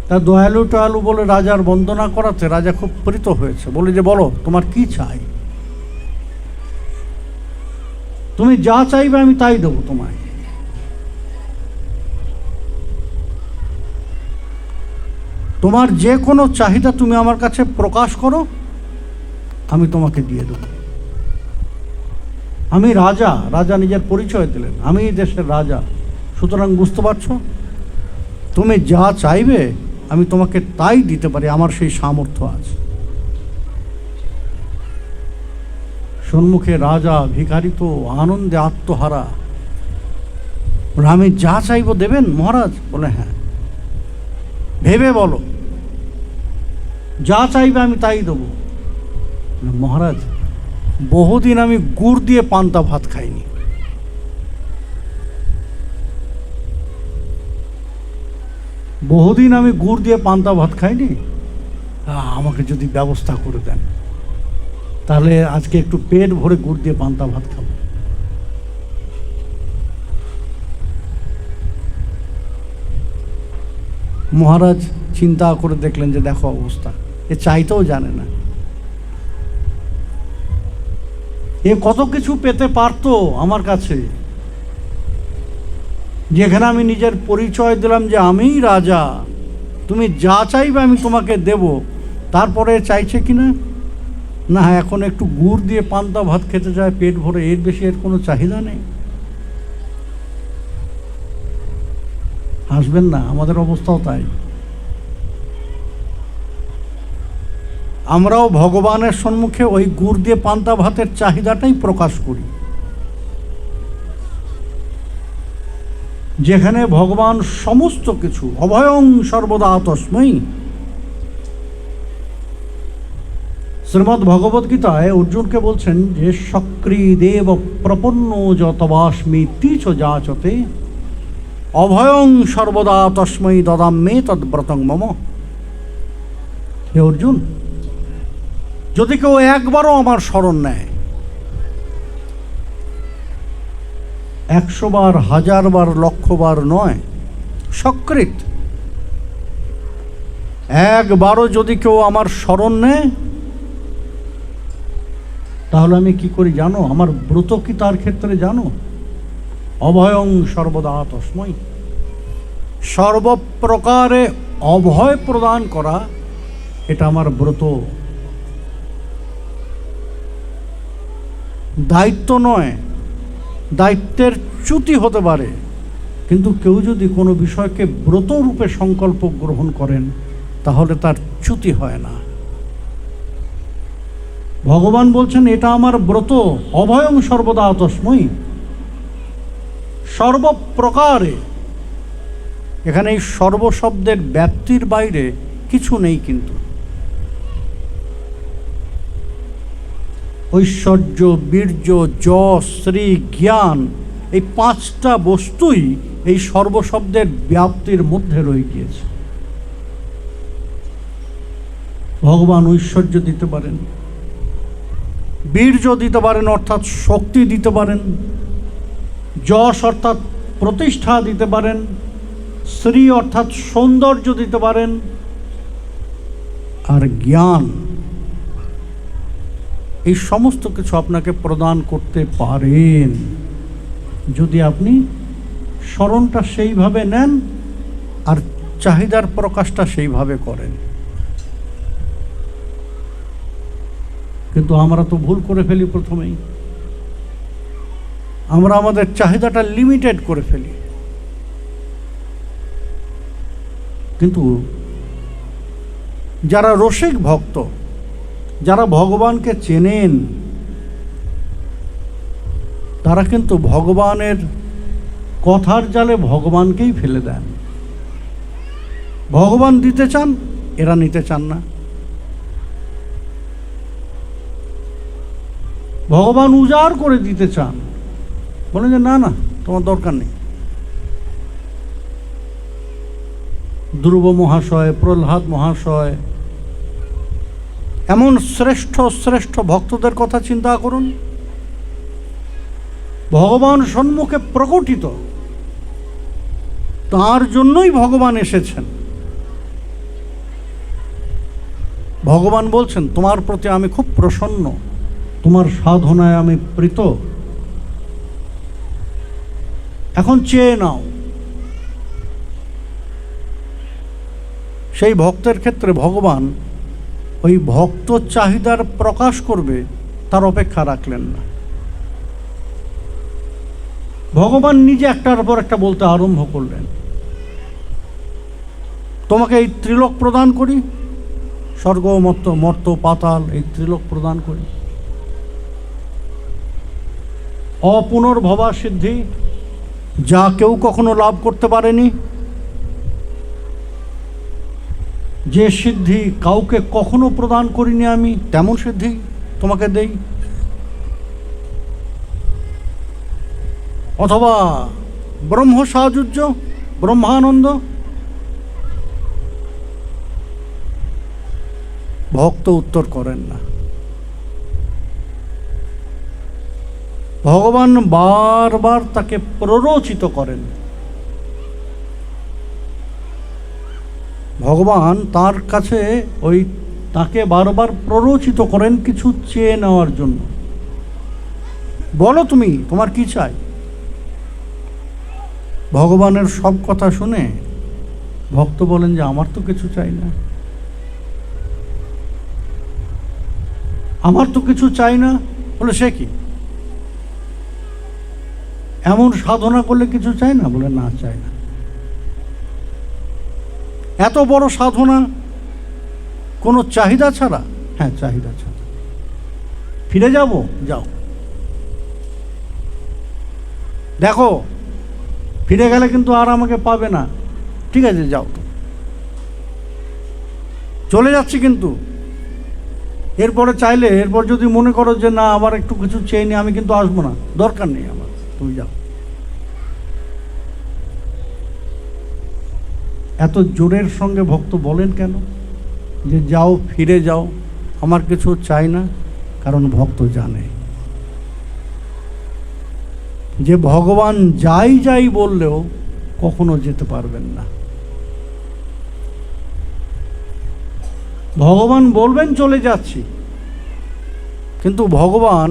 তা দয়ালু টয়ালু বলে রাজার বন্দনা করাতে রাজা খুব প্রীত হয়েছে, বলে যে বলো তোমার কি চাই, তুমি যা চাইবে আমি তাই দেবো তোমায়। তোমার যে কোনো চাহিদা তুমি আমার কাছে প্রকাশ করো, আমি তোমাকে দিয়ে দেব। আমি রাজা, রাজা নিজের পরিচয় দিলেন, আমি এই দেশের রাজা, সুতরাং বুঝতে পারছো, তুমি যা চাইবে আমি তোমাকে তাই দিতে পারি, আমার সেই সামর্থ্য আছে। সম্মুখে রাজা, ভিখারি তো আনন্দে আত্মহারা। আমি যা চাইব দেবেন মহারাজ? বলে হ্যাঁ। ভেবে বলো, যা চাইবে আমি তাই দেব। মহারাজ, বহুদিন আমি গুড় দিয়ে পান্তা ভাত খাইনি। বহুদিন আমি গুড় দিয়ে পান্তা ভাত খাইনি, আমাকে যদি ব্যবস্থা করে দেন তাহলে আজকে একটু পেট ভরে গুড় দিয়ে পান্তা ভাত খাবো। মহারাজ চিন্তা করে দেখলেন যে দেখো অবস্থা, এ চাইতেও জানে না, এ কত কিছু পেতে পারতো আমার কাছে, যেখানে আমি নিজের পরিচয় দিলাম যে আমিই রাজা, তুমি যা চাইবে আমি তোমাকে দেব, তারপরে চাইছে কিনা না এখন একটু গুড় দিয়ে পান্তা ভাত খেতে চায় পেট ভরে, এর বেশি এর কোনো চাহিদা নেই। হাসবেন না, আমাদের অবস্থাও তাই। আমরাও ভগবানের সম্মুখে ওই গুড় দিয়ে পান্তা ভাতের চাহিদাটাই প্রকাশ করি, যেখানে ভগবান সমস্ত কিছু অভয়ং সর্বদা তস্মৈ। শ্রীমদ্ ভগবদ গীতায় অর্জুনকে বলছেন যে সক্রীদেব প্রপন্ন যতবাস্মি তিচ যাচতে অভয়ং সর্বদা তস্মৈ দদাম্যে তদ্ব্রতং মম। হে অর্জুন, যদি কেউ একবারও আমার শরণ নেয়, 100 বার, 1000 বার, 1,00,000 বার নয়, সক্রিত একবারও যদি কেউ আমার শরণ নেয়, তাহলে আমি কি করি জানো? আমার ব্রত কি তার ক্ষেত্রে জানো? অভয়ং সর্বদা তস্মৈ, সর্বপ্রকারে অভয় প্রদান করা, এটা আমার ব্রত। দায়িত্ব নয়, দায়িত্বের চ্যুতি হতে পারে, কিন্তু কেউ যদি কোনো বিষয়কে ব্রত রূপে সংকল্প গ্রহণ করেন তাহলে তার চ্যুতি হয় না। ভগবান বলছেন এটা আমার ব্রত, অভয়ং সর্বদা তস্মৈ, সর্বপ্রকারে। এখানে এই সর্বশব্দের ব্যাপ্তির বাইরে কিছু নেই, কিন্তু ঐশ্বর্য, বীর্য, যশ, শ্রী, জ্ঞান, এই 5টা বস্তুই এই সর্বশব্দের ব্যাপ্তির মধ্যে রয়ে গিয়েছে। ভগবান ঐশ্বর্য দিতে পারেন, বীর্য দিতে পারেন অর্থাৎ শক্তি দিতে পারেন, যশ অর্থাৎ প্রতিষ্ঠা দিতে পারেন, শ্রী অর্থাৎ সৌন্দর্য দিতে পারেন, আর জ্ঞান, এই সমস্ত কিছু আপনাকে প্রদান করতে পারেন যদি আপনি স্মরণটা সেইভাবে নেন আর চাহিদার প্রকাশটা সেইভাবে করেন। কিন্তু আমরা তো ভুল করে ফেলি, প্রথমেই আমরা আমাদের চাহিদাটা লিমিটেড করে ফেলি। কিন্তু যারা রসিক ভক্ত, যারা ভগবানকে চেনেন, তারা কিন্তু ভগবানের কথার জালে ভগবানকেই ফেলে দেন। ভগবান দিতে চান, এরা নিতে চান না। ভগবান উজাড় করে দিতে চান, বলেন যে না না তোমার দরকার নেই। ধ্রুব মহাশয়, প্রহ্লাদ মহাশয়, এমন শ্রেষ্ঠ শ্রেষ্ঠ ভক্তদের কথা চিন্তা করুন। ভগবান সম্মুখে প্রকটিত, তার জন্যই ভগবান এসেছেন। ভগবান বলছেন তোমার প্রতি আমি খুব প্রসন্ন, তোমার সাধনায় আমি প্রীত, এখন চেয়ে নাও। সেই ভক্তের ক্ষেত্রে ভগবান ওই ভক্ত চাহিদার প্রকাশ করবে তার অপেক্ষা রাখলেন না। ভগবান নিজে একটার পর একটা বলতে আরম্ভ করলেন, তোমাকে এই ত্রিলোক প্রদান করি, স্বর্গ, মর্ত, পাতাল, এই ত্রিলোক প্রদান করি। অপুনর্ভবা সিদ্ধি, যা কেউ কখনো লাভ করতে পারেনি, যে সিদ্ধি কাউকে কখনো প্রদান করিনি আমি, তেমন সিদ্ধি তোমাকে দেই, অথবা ব্রহ্ম সাহায্য, ব্রহ্মানন্দ। ভক্ত উত্তর করেন না। ভগবান বারবার তাকে প্ররোচিত করেন। ভগবান তার কাছে তাকে বারবার প্ররোচিত করেন কিছু চেয়ে নেওয়ার জন্য। বলো তুমি তোমার কি চাই। ভগবানের সব কথা শুনে ভক্ত বলেন যে আমার তো কিছু চাই না, আমার তো কিছু চাই না। বলে সে কি, এমন সাধনা করলে কিছু চাই না? বলে না, চাই না। এত বড় সাধনা কোনো চাহিদা ছাড়া? হ্যাঁ, চাহিদা ছাড়া। ফিরে যাব? যাও। দেখো ফিরে গেলে কিন্তু আর আমাকে পাবে না। ঠিক আছে, যাও, চলে যাচ্ছি। কিন্তু এরপরে চাইলে, এরপর যদি মনে করো যে না আবার একটু কিছু চেয়ে নি, আমি কিন্তু আসবো না, দরকার নেই আমার, তুমি যাও। এত জোরের সঙ্গে ভক্ত বলেন কেন যে যাও, ফিরে যাও, আমার কিছু চাই না? কারণ ভক্ত জানে যে ভগবান যাই যাই বললেও কখনো যেতে পারবেন না। ভগবান বলবেন চলে যাচ্ছি, কিন্তু ভগবান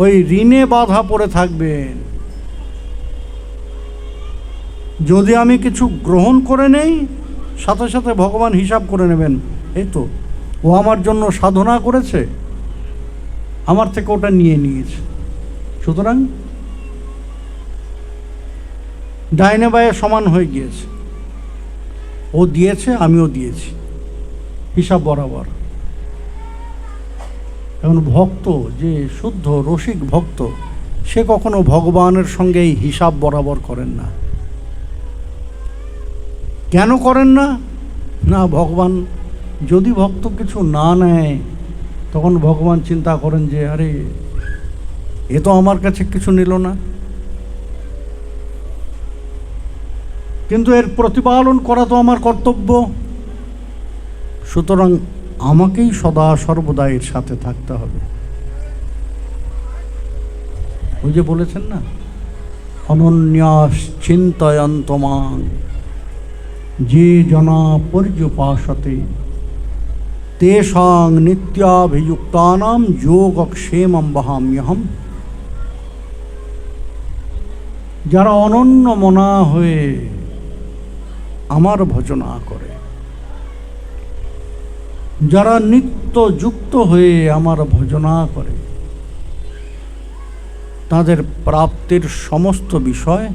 ওই ঋণে বাধা পড়ে থাকবেন। যদি আমি কিছু গ্রহণ করে নেই, সাথে সাথে ভগবান হিসাব করে নেবেন, এই তো ও আমার জন্য সাধনা করেছে, আমার থেকে ওটা নিয়ে নিয়েছে, সুতরাং ডাইনে বায়ে সমান হয়ে গিয়েছে। ও দিয়েছে, আমিও দিয়েছি, হিসাব বরাবর। এখন ভক্ত যে শুদ্ধ রসিক ভক্ত, সে কখনো ভগবানের সঙ্গে এই হিসাব বরাবর করেন না। কেন করেন না? না, ভগবান যদি ভক্ত কিছু না নেয়, তখন ভগবান চিন্তা করেন যে আরে এ তো আমার কাছে কিছু নিল না, কিন্তু এর প্রতিপালন করা তো আমার কর্তব্য, সুতরাং আমাকেই সদা সর্বদা এর সাথে থাকতে হবে। ওই যে বলেছেন না, অনন্যাস চিন্তয়ন্ত মাং যে জনা পর্যুপাসতে তেষাং নিত্যাভিযুক্তানাম যোগক্ষেমম বহাম্যহম। যারা অনন্য মনা হয়ে আমার ভজনা করে, যারা নিত্য যুক্ত হয়ে আমার ভজনা করে, তাদের প্রাপ্তির সমস্ত বিষয়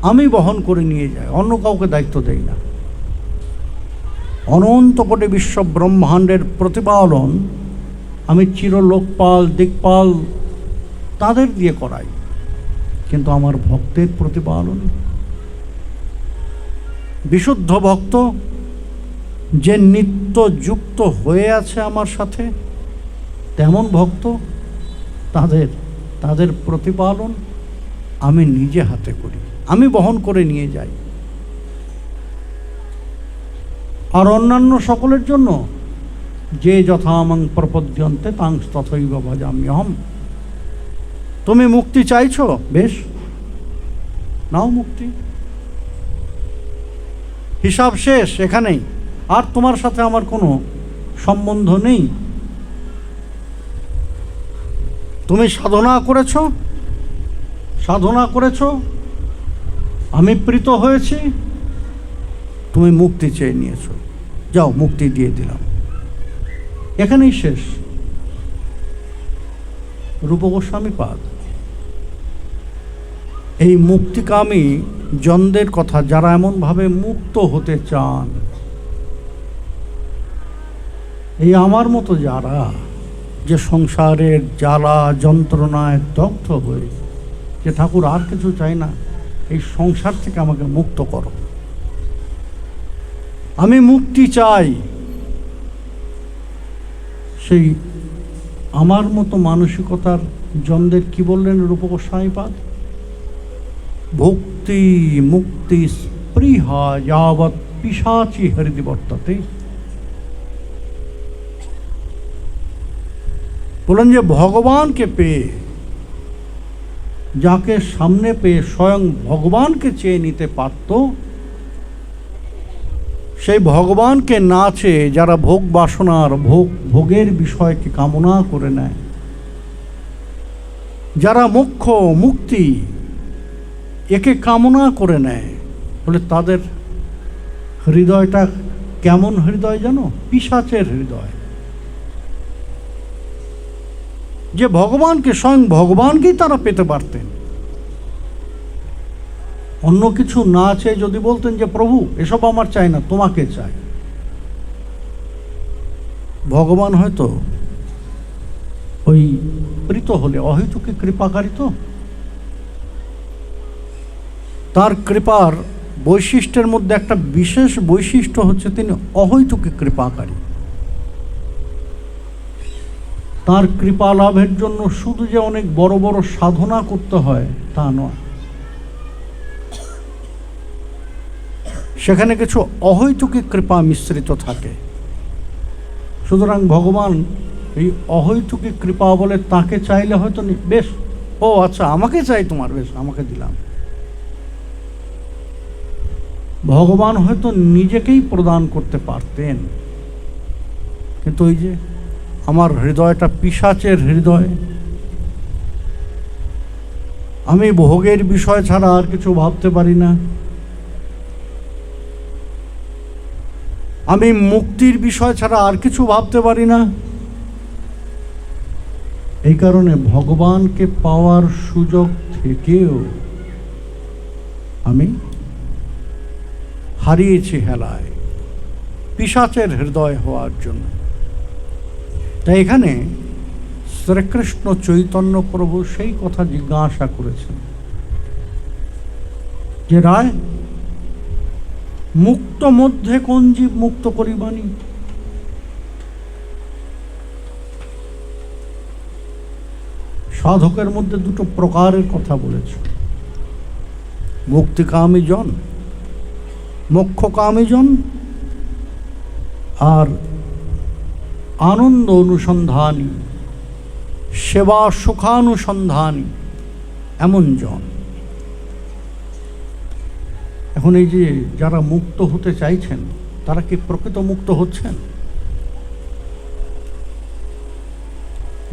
আমি বহন করে নিয়ে যাই, অন্য কাউকে দায়িত্ব দেই না। অনন্ত কোটি বিশ্ব ব্রহ্মাণ্ডের প্রতিপালন আমি চিরলোকপাল দিকপাল তাদের দিয়ে করাই, কিন্তু আমার ভক্তের প্রতিপালন, বিশুদ্ধ ভক্ত যে নিত্য যুক্ত হয়ে আছে আমার সাথে, তেমন ভক্ত তাদের প্রতিপালন আমি নিজে হাতে করি, আমি বহন করে নিয়ে যাই। আর অন্যান্য সকলের জন্য যে যথামাং প্রপদ্যন্তে তাং তথৈব ভজাম্যহম। তুমি মুক্তি চাইছো, বেশ, নাও মুক্তি, হিসাব শেষ এখানেই, আর তোমার সাথে আমার কোনো সম্বন্ধ নেই। তুমি সাধনা করেছো, আমি প্রীত হয়েছি, তুমি মুক্তি চেয়ে নিয়েছো, যাও মুক্তি দিয়ে দিলাম, এখানেই শেষ। রূপ গোস্বামী পাদ এই মুক্তিকামী জনদের কথা, যারা এমনভাবে মুক্ত হতে চান, এই আমার মতো যারা যে সংসারের জ্বালা যন্ত্রণায় দগ্ধ হয়ে যে ঠাকুর আর কিছু চাই না, এই সংসার থেকে আমাকে মুক্ত করো, আমি মুক্তি চাই, সেই আমার মতো মানসিকতার জনদের কি বললেন রূপক গোস্বামীপাদ? ভক্তি মুক্তি স্পৃহা যাবৎ পিশাচি হৃদি বর্ততে। বলেন যে ভগবানকে পেয়ে, যাকে সামনে পেয়ে স্বয়ং ভগবানকে চেয়ে নিতে পারত, সেই ভগবানকে না চেয়ে যারা ভোগ বাসনার ভোগের বিষয়কে কামনা করে নেয়, যারা মোক্ষ মুক্তি একে কামনা করে নেয়, বলে তাদের হৃদয়টা কেমন হৃদয় জানো? পিশাচের হৃদয়। যে ভগবানকে, স্বয়ং ভগবানকেই তারা পেতে পারতেন, অন্য কিছু না চেয়ে যদি বলতেন যে প্রভু এসব আমার চাই না, তোমাকে চাই, ভগবান হয়তো ওই প্রীত হলে, অহৈতুকী কৃপাকারী তো, তার কৃপার বৈশিষ্ট্যের মধ্যে একটা বিশেষ বৈশিষ্ট্য হচ্ছে তিনি অহৈতুকী কৃপাকারী। তার কৃপা লাভের জন্য শুধু যে অনেক বড় বড় সাধনা করতে হয় তা নয়, সেখানে কিছু অহৈতুকী কৃপা মিশ্রিত থাকে। সুতরাং ভগবান এই অহৈতুকী কৃপা বলে তাকে চাইলে হয়তো বেশ, ও আচ্ছা আমাকে চাই তোমার, বেশ আমাকে দিলাম। ভগবান হয়তো নিজেকেই প্রদান করতে পারতেন, কিন্তু ওই যে আমার হৃদয়টা পিশাচের হৃদয়, আমি ভোগের বিষয় ছাড়া আর কিছু ভাবতে পারি না, আমি মুক্তির বিষয় ছাড়া আর কিছু ভাবতে পারি না, এই কারণে ভগবানকে পাওয়ার সুযোগ থেকেও আমি হারিয়েছি হেলায় পিশাচের হৃদয় হওয়ার জন্য। তাই এখানে শ্রীকৃষ্ণ চৈতন্য প্রভু সেই কথা জিজ্ঞাসা করেছেন যে রায়, মুক্ত মধ্যে কোন জীব মুক্ত করিবানি? সাধকের মধ্যে দুটো প্রকারের কথা বলেছে, মুক্তিকামী জন, মোক্ষকামী জন, আর আনন্দ অনুসন্ধানী, সেবা সুখানুসন্ধানী এমন জন। এখন এই যে যারা মুক্ত হতে চাইছেন, তারা কি প্রকৃত মুক্ত হচ্ছেন?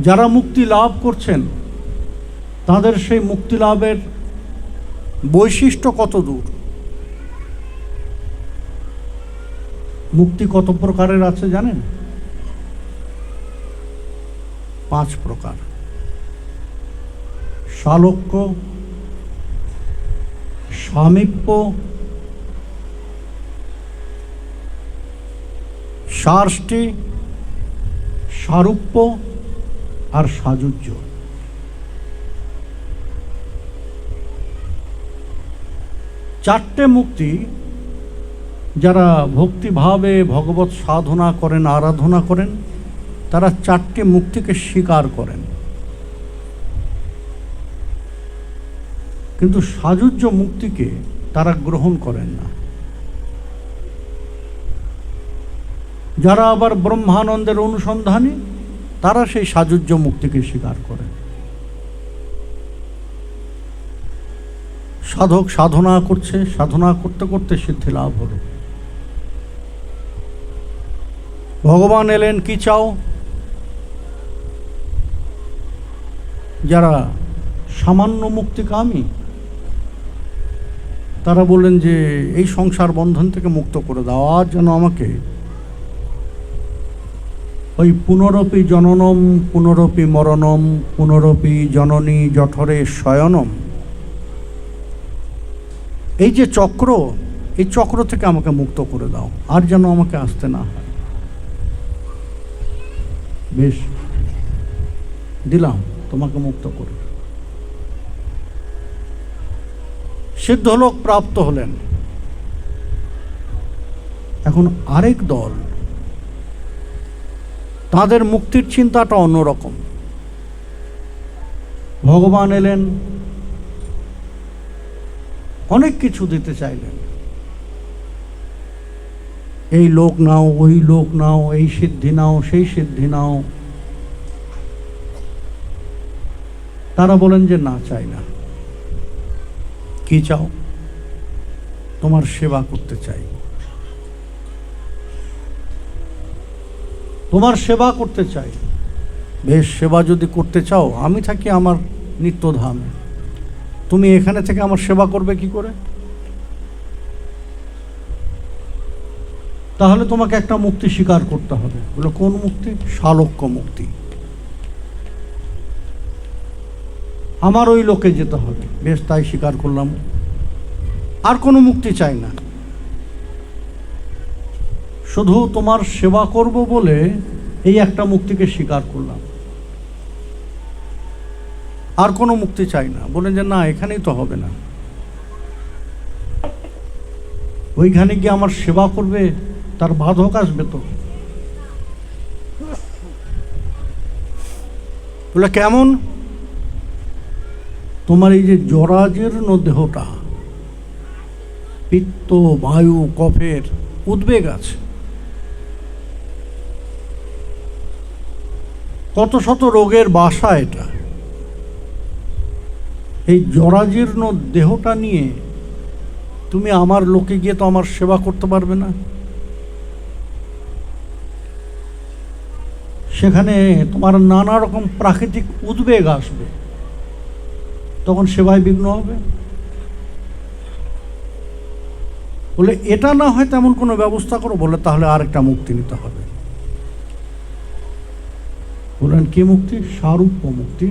যারা মুক্তি লাভ করছেন, তাদের সেই মুক্তি লাভের বৈশিষ্ট্য কত দূর? মুক্তি কত প্রকারের আছে জানেন? 5 প্রকার। সালোক্য, সামীপ্য, সার্ষ্টি, সারূপ্য আর সাযুজ্য। চারটে মুক্তি যারা ভক্তিভাবে ভগবৎ সাধনা করেন, আরাধনা করেন, তারা চারটে মুক্তিকে স্বীকার করেন। কিন্তু সাযুজ্য মুক্তিকে তারা গ্রহণ করেন না। যারা আবার ব্রহ্মানন্দের অনুসন্ধানী, তারা সেই সাযুজ্য মুক্তিকে স্বীকার করেন। সাধক সাধনা করছে, সাধনা করতে করতে সিদ্ধি লাভ হলো। ভগবান এলেন, কি চাও? যারা সামান্য মুক্তিকামী, তারা বললেন যে এই সংসার বন্ধন থেকে মুক্ত করে দাও, আর যেন আমাকে ওই পুনরপি জননম পুনরপি মরণম পুনরপি জননী জঠরে শয়নম, এই যে চক্র, এই চক্র থেকে আমাকে মুক্ত করে দাও, আর যেন আমাকে আসতে না হয়। বেশ, দিলাম, তোমাকে মুক্ত করে। সিদ্ধলোক প্রাপ্ত হলেন। এখন আরেক দল, তাদের মুক্তির চিন্তাটা অন্যরকম। ভগবান এলেন, অনেক কিছু দিতে চাইলেন, এই লোক নাও, ওই লোক নাও, এই সিদ্ধি নাও, সেই সিদ্ধি নাও। তারা বলেন যে না, চাই না। কি চাও? তোমার সেবা করতে চাই, তোমার সেবা করতে চাই। বেশ, সেবা যদি করতে চাও, আমি থাকি আমার নিত্যধামে, তুমি এখানে থেকে আমার সেবা করবে কি করে? তাহলে তোমাকে একটা মুক্তি স্বীকার করতে হবে। বলে, কোন মুক্তি? শালক্য মুক্তি। আমার ওই লোকে যেতে হবে। বেশ, তাই স্বীকার করলাম, আর কোনো মুক্তি চাই না, শুধু তোমার সেবা করব বলে এই একটা মুক্তিকে স্বীকার করলাম, আর কোনো মুক্তি চাই না। বলেন যে না, এখানেই তো হবে না, ওইখানে গিয়ে আমার সেবা করবে, তার বাধক আসবে তো। বলে, কেমন? তোমার এই যে জরাজীর্ণ দেহটা, পিত্ত, বায়ু, কফের উদ্বেগ আছে, কত শত রোগের বাসা এটা। এই জরাজীর্ণ দেহটা নিয়ে তুমি আমার লোকে গিয়ে তো আমার সেবা করতে পারবে না। সেখানে তোমার নানা রকম প্রাকৃতিক উদ্বেগ আসবে, তখন সেবায় বিঘ্ন হবে। বলে, এটা না হয় তেমন কোনো ব্যবস্থা করো। বলে, তাহলে আরেকটা মুক্তি নিতে হবে। বললেন, কি মুক্তি? সারূপ্য মুক্তি।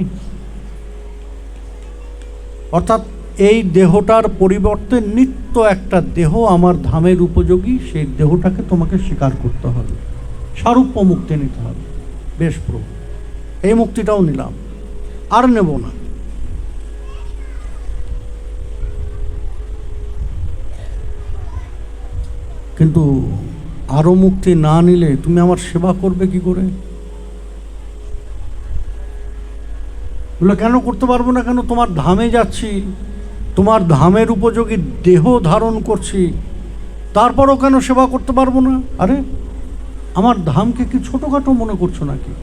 অর্থাৎ এই দেহটার পরিবর্তে নিত্য একটা দেহ আমার ধামের উপযোগী, সেই দেহটাকে তোমাকে স্বীকার করতে হবে, সারূপ্য মুক্তি নিতে হবে। বেশ প্রভু, এই মুক্তিটাও নিলাম, আর নেব না। কিন্তু আরো মুক্তি না নিলে তুমি আমার সেবা করবে কি করে? বলে, কেন করতে পারবো না? কেন? তোমার ধামে যাচ্ছি, তোমার ধামের উপযোগী দেহ ধারণ করছি, তারপরও কেন সেবা করতে পারবো না? আরে, আমার ধামকে কি ছোটখাটো মনে করছো নাকি?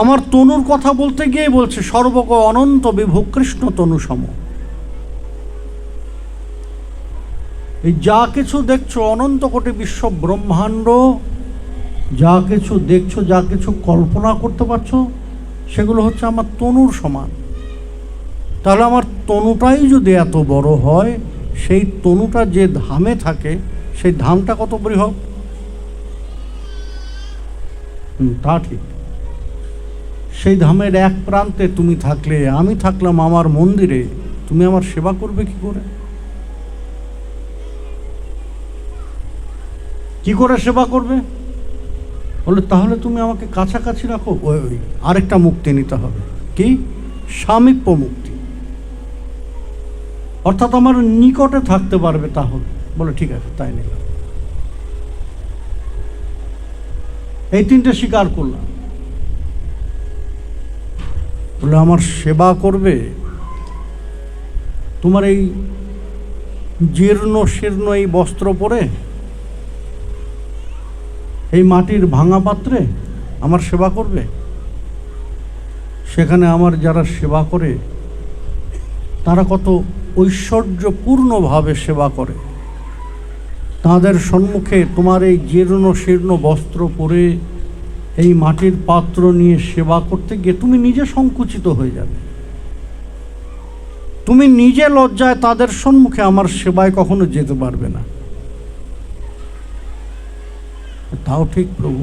আমার তনুর কথা বলতে গিয়ে বলছে, সর্বক অনন্ত বিভু কৃষ্ণ তনু সম। এই যা কিছু দেখছো, অনন্ত কোটি বিশ্ব ব্রহ্মাণ্ড, যা কিছু দেখছো, যা কিছু কল্পনা করতে পারছো, সেগুলো হচ্ছে আমার তনুর সমান। তাহলে আমার তনুটাই যদি এত বড় হয়, সেই তনুটা যে ধামে থাকে, সেই ধামটা কত বৃহৎ। তা ঠিক। সেই ধামের এক প্রান্তে তুমি থাকলে, আমি থাকলাম আমার মন্দিরে, তুমি আমার সেবা করবে কি করে? কি করে সেবা করবে? বলে, তাহলে তুমি আমাকে কাছাকাছি রাখো। ওই আরেকটা মুক্তি নিতে হবে। কি? সামীপ্য মুক্তি। অর্থাৎ আমার নিকটে থাকতে পারবে তাহলে। বলে, ঠিক আছে, তাই নিলাম। এই তিনটে স্বীকার করলাম। বলে, আমার সেবা করবে, তোমার এই জীর্ণ শীর্ণ এই বস্ত্র পরে, এই মাটির ভাঙা পাত্রে আমার সেবা করবে। সেখানে আমার যারা সেবা করে, তারা কত ঐশ্বর্যপূর্ণভাবে সেবা করে। তাদের সম্মুখে তোমার এই জীর্ণ শীর্ণ বস্ত্র পরে, এই মাটির পাত্র নিয়ে সেবা করতে গিয়ে তুমি নিজে সংকুচিত হয়ে যাবে। তুমি নিজে লজ্জায় তাদের সম্মুখে আমার সেবায় কখনো যেতে পারবে না। তাও ঠিক প্রভু,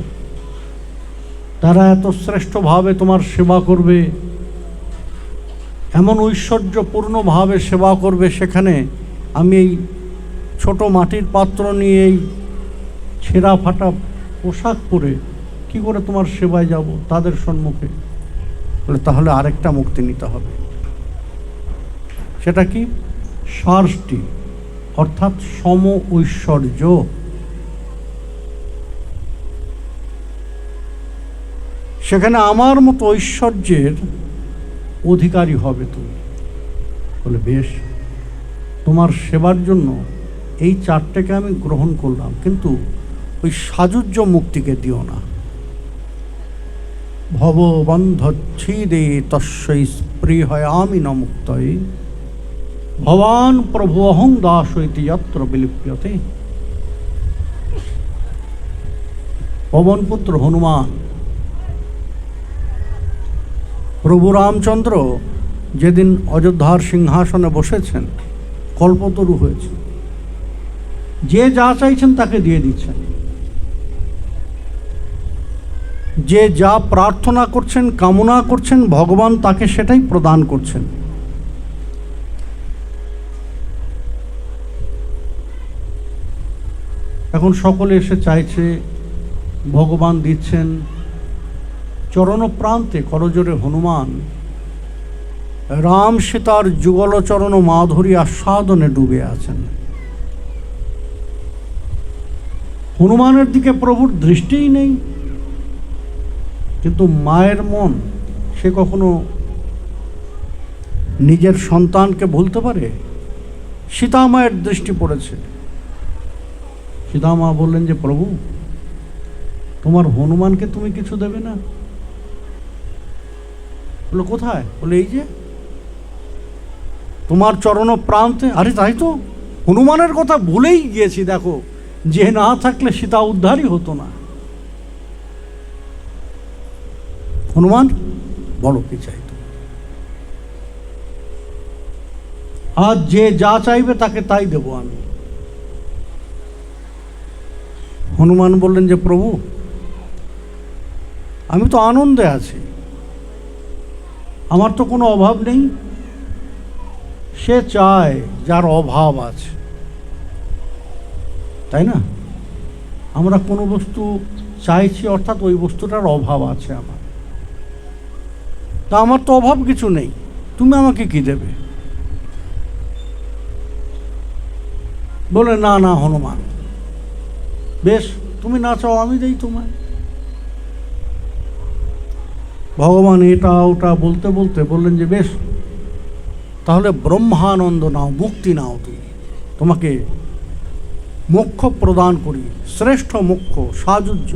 তারা এত শ্রেষ্ঠভাবে তোমার সেবা করবে, এমন ঐশ্বর্যপূর্ণভাবে সেবা করবে, সেখানে আমি এই ছোট মাটির পাত্র নিয়ে, এই ছেঁড়া ফাটা পোশাক পরে কি করে তোমার সেবায় যাব তাদের সম্মুখে? বলে, তাহলে আরেকটা মুক্তি নিতে হবে। সেটা কি? সার্ষ্টি, অর্থাৎ সম ঐশ্বর্য। সেখানে আমার মতো ঐশ্বর্যের অধিকারী হবে তুমি। বলে বেশ, তোমার সেবার জন্য এই 4টেকে আমি গ্রহণ করলাম, কিন্তু ওই সাজুজ্য মুক্তিকে দিও না। ভববন্ধচ্ছেদে তস্যৈ স্পৃহয়ামি ন মুক্তয়ে ভবান প্রভু অহং দাস ইতি যত্র বিলিপ্যতে। পবনপুত্র হনুমান, প্রভু রামচন্দ্র যেদিন অযোধ্যার সিংহাসনে বসেছেন, কল্পতরু হয়েছে, যে যা চাইছেন তাকে দিয়ে দিচ্ছেন, যে যা প্রার্থনা করছেন, কামনা করছেন, ভগবান তাকে সেটাই প্রদান করছেন। এখন সকলে এসে চাইছে, ভগবান দিচ্ছেন। চরণপ্রান্তে করজোরে হনুমান রাম সীতার যুগলচরণ মাধুরী আস্বাদনে ডুবে আছেন। হনুমানের দিকে প্রভুর দৃষ্টিই নেই, কিন্তু মায়ের মন, সে কখনো নিজের সন্তানকে ভুলতে পারে? সীতা মায়ের দৃষ্টি পড়েছে। সীতা মা বললেন যে প্রভু, তোমার হনুমানকে তুমি কিছু দেবে না? বলে কোথায়? বলে এই যে তোমার চরণ প্রান্তে। আরে তাই তো, হনুমানের কথা ভুলেই গিয়েছি। দেখো, যে না থাকলে সীতা উদ্ধারই হতো না। হনুমান বলো কি চাইতো? আজ যে যা চাইবে তাকে তাই দেব আমি। হনুমান বললেন যে প্রভু, আমি তো আনন্দে আছি, আমার তো কোনো অভাব নেই। সে চায় যার অভাব আছে, তাই না? আমরা কোনো বস্তু চাইছি, অর্থাৎ ওই বস্তুটার অভাব আছে আমার। তা আমার তো অভাব কিছু নেই, তুমি আমাকে কি দেবে? বলে না না হনুমান, বেশ, তুমি না চাও আমি দেই তোমায়। ভগবান এটা ওটা বলতে বলতে বললেন যে বেশ, তাহলে ব্রহ্মানন্দ নাও, মুক্তি নাও তুমি, তোমাকে মোক্ষ প্রদান করি, শ্রেষ্ঠ মোক্ষ, সাজুজ্য।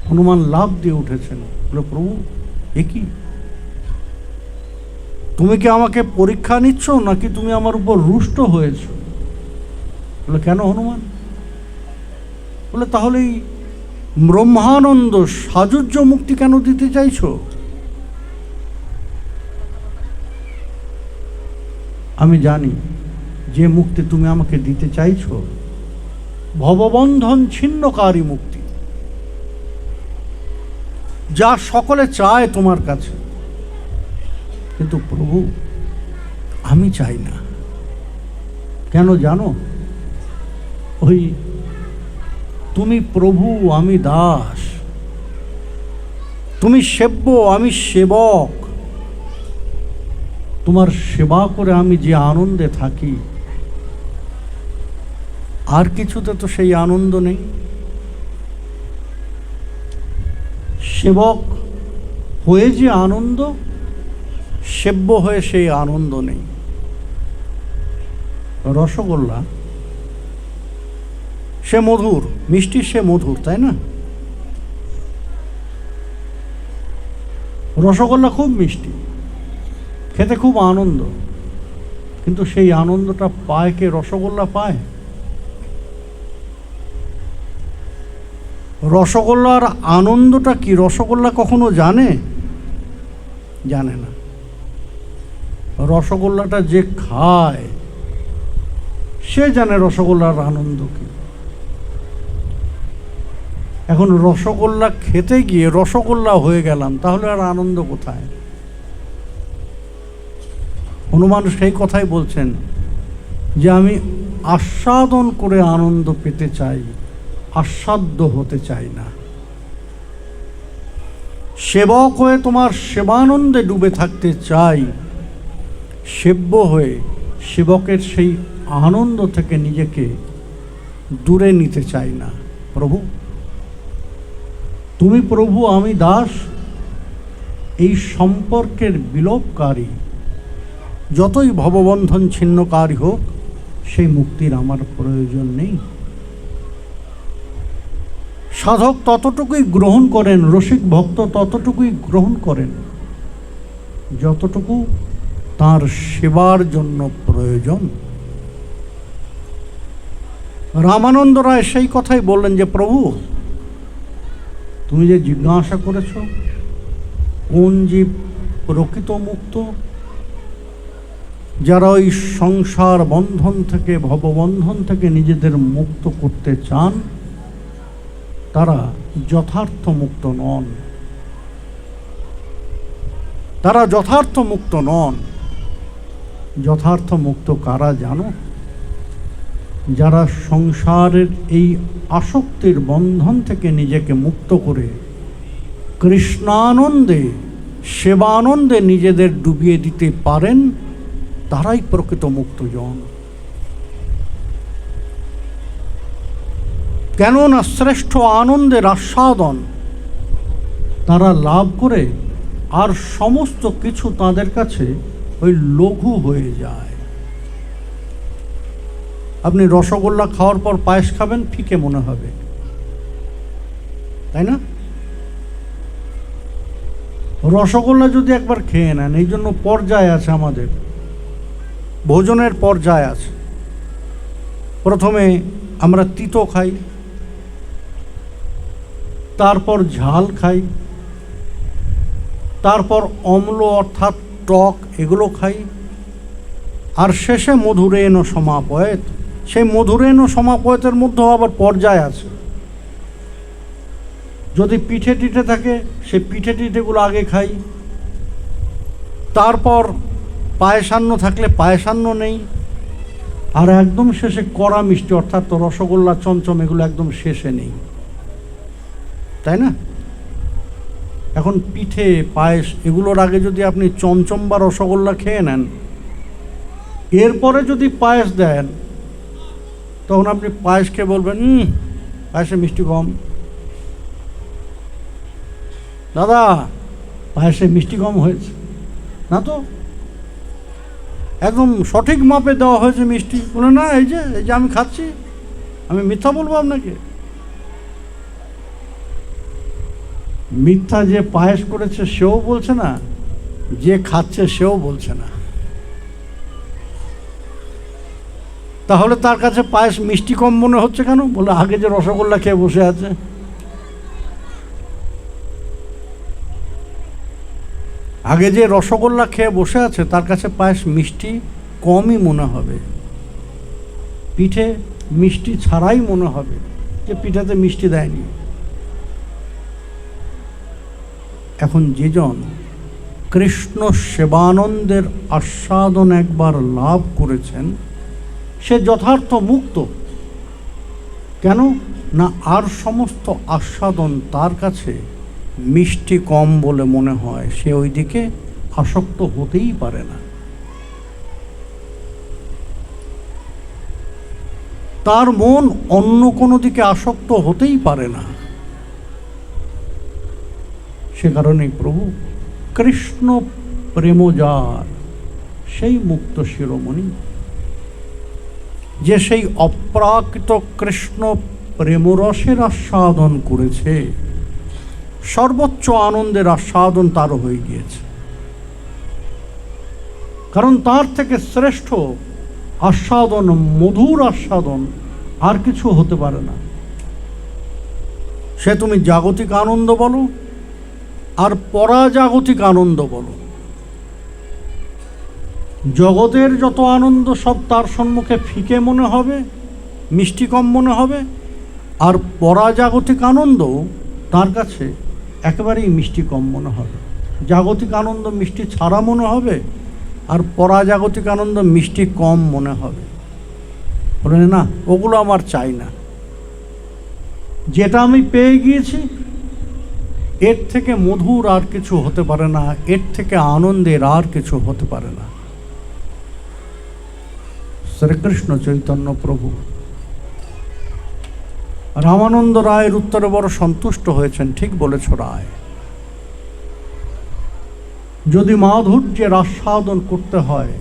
হনুমান লাভ দিয়ে উঠেছেন। বলে প্রভু, এ কি? তুমি কি আমাকে পরীক্ষা নিচ্ছ, নাকি তুমি আমার উপর রুষ্ট হয়েছ? বলে কেন হনুমান? বলে তাহলে এই ব্রহ্মানন্দ সাজুজ্য মুক্তি কেন দিতে চাইছো? আমি জানি যে মুক্তি তুমি আমাকে দিতে চাইছো ভববন্ধন ছিন্নকারী মুক্তি, যা সকলে চায় তোমার কাছে। কিন্তু প্রভু, আমি চাই না। কেন জানো? ওই তুমি প্রভু, আমি দাস, তুমি সেব্য, আমি সেবক। তোমার সেবা করে আমি যে আনন্দে থাকি, আর কিছুতে তো সেই আনন্দ নেই। সেবক হয়ে যে আনন্দ, সেব্য হয়ে সেই আনন্দ নেই। রসগোল্লা সে মধুর, মিষ্টি সে মধুর, তাই না? রসগোল্লা খুব মিষ্টি, খেতে খুব আনন্দ, কিন্তু সেই আনন্দটা পায় কে? রসগোল্লা পায়? রসগোল্লার আনন্দটা কি রসগোল্লা কখনো জানে? জানে না। রসগোল্লাটা যে খায় সে জানে রসগোল্লার আনন্দ কি। এখন রসগোল্লা খেতে গিয়ে রসগোল্লা হয়ে গেলাম, তাহলে আর আনন্দ কোথায়? হনুমান সেই কথাই বলছেন যে আমি আস্বাদন করে আনন্দ পেতে চাই, আস্বাদ্য হতে চাই না। সেবক হয়ে তোমার সেবানন্দে ডুবে থাকতে চাই, সেব্য হয়ে সেবকের সেই আনন্দ থেকে নিজেকে দূরে নিতে চাই না। প্রভু, তুমি প্রভু আমি দাস, এই সম্পর্কের বিলোপকারী, যতই ভববন্ধন ছিন্নকারী হোক, সেই মুক্তির আমার প্রয়োজন নেই। সাধক ততটুকুই গ্রহণ করেন, রসিক ভক্ত ততটুকুই গ্রহণ করেন যতটুকু তার সেবার জন্য প্রয়োজন। রামানন্দ রায় সেই কথাই বললেন যে প্রভু, তুমি যে জিজ্ঞাসা করেছ কোন জীব প্রকৃত মুক্ত, যারা ওই সংসার বন্ধন থেকে, ভববন্ধন থেকে নিজেদের মুক্ত করতে চান, তারা যথার্থ মুক্ত নন। তারা যথার্থ মুক্ত নন। যথার্থ মুক্ত কারা জানো? যারা সংসারের এই আসক্তির বন্ধন থেকে নিজেকে মুক্ত করে কৃষ্ণানন্দে, সেবানন্দে নিজেদের ডুবিয়ে দিতে পারেন, তারাই প্রকৃত মুক্তজন। কেননা শ্রেষ্ঠ আনন্দের আস্বাদন তারা লাভ করে, আর সমস্ত কিছু তাদের কাছে ওই লঘু হয়ে যায়। আপনি রসগোল্লা খাওয়ার পর পায়েস খাবেন, ফিকে মনে হবে, তাই না? রসগোল্লা যদি একবার খেয়ে নেন, এই জন্য পর্যায় আছে, আমাদের ভোজনের পর্যায় আছে। প্রথমে আমরা তিতো খাই, তারপর ঝাল খাই, তারপর অম্ল অর্থাৎ টক এগুলো খাই, আর শেষে মধুরেণ সমাপয়েত। সেই মধুরেণ সমাপয়েতের মধ্যেও আবার পর্যায় আছে। যদি পিঠে টিঠে থাকে, সেই পিঠে টিঠেগুলো আগে খাই, তারপর পায়েসান্ন থাকলে পায়েসান্ন নেই, আর একদম শেষে কড়া মিষ্টি অর্থাৎ রসগোল্লা, চমচম এগুলো একদম শেষে নেই, তাই না? এখন পিঠে, পায়েস এগুলোর আগে যদি আপনি চমচম বা রসগোল্লা খেয়ে নেন, এরপরে যদি পায়েস দেন, তখন আপনি পায়েস খেয়ে বলবেন পায়েসে মিষ্টি কম। দাদা, পায়েসে মিষ্টি কম হয়েছে না তো, একদম সঠিক মাপে দেওয়া হয়েছে মিষ্টি। বলে না, এই যে আমি খাচ্ছি, আমি মিথ্যা বলবো আপনাকে? মিথ্যা যে পায়েস করেছে সেও বলছে না, যে খাচ্ছে সেও বলছে না। তাহলে তার কাছে পায়েস মিষ্টি কম মনে হচ্ছে কেন? বলে আগে যে রসগোল্লা খেয়ে বসে আছে। আগে যে রসগোল্লা খেয়ে বসে আছে তার কাছে পায়েস মিষ্টি কমই মনে হবে, পিঠে মিষ্টি ছাড়াই মনে হবে, যে পিঠাতে মিষ্টি দেয়নি। এখন যেজন কৃষ্ণ সেবানন্দের আস্বাদন একবার লাভ করেছেন, সে যথার্থ মুক্ত। কেন না, আর সমস্ত আস্বাদন তার কাছে মিষ্টি কম বলে মনে হয়, সে ওই দিকে আসক্ত হতেই পারে না। তার মন অন্য কোনো দিকে আসক্ত হতেই পারে না। সে কারণেই প্রভু কৃষ্ণ প্রেমজার, সেই মুক্ত শিরোমণি, যে সেই অপ্রাকৃত কৃষ্ণ প্রেমরসের আস্বাদন করেছে, সর্বোচ্চ আনন্দের আস্বাদন তারও হয়ে গিয়েছে। কারণ তার থেকে শ্রেষ্ঠ আস্বাদন, মধুর আস্বাদন আর কিছু হতে পারে না। সে তুমি জাগতিক আনন্দ বলো আর পরাজাগতিক আনন্দ বলো, জগতের যত আনন্দ সব তার সম্মুখে ফিকে মনে হবে, মিষ্টি কম মনে হবে, আর পরাজাগতিক আনন্দ তার কাছে একেবারেই মিষ্টি কম মনে হবে। জাগতিক আনন্দ মিষ্টি ছাড়া মনে হবে, আর পরাজাগতিক আনন্দ মিষ্টি কম মনে হবে। বলে না, ওগুলো আমার চাই না, যেটা আমি পেয়ে গিয়েছি এর থেকে মধুর আর কিছু হতে পারে না, এর থেকে আনন্দের আর কিছু হতে পারে না। শ্রীকৃষ্ণ চৈতন্য প্রভু রামানন্দ রায়ের উত্তরে বড় সন্তুষ্ট হয়েছেন। ঠিক বলেছ রায়, যদি মাধুর্যের আস্বাদন করতে হয়,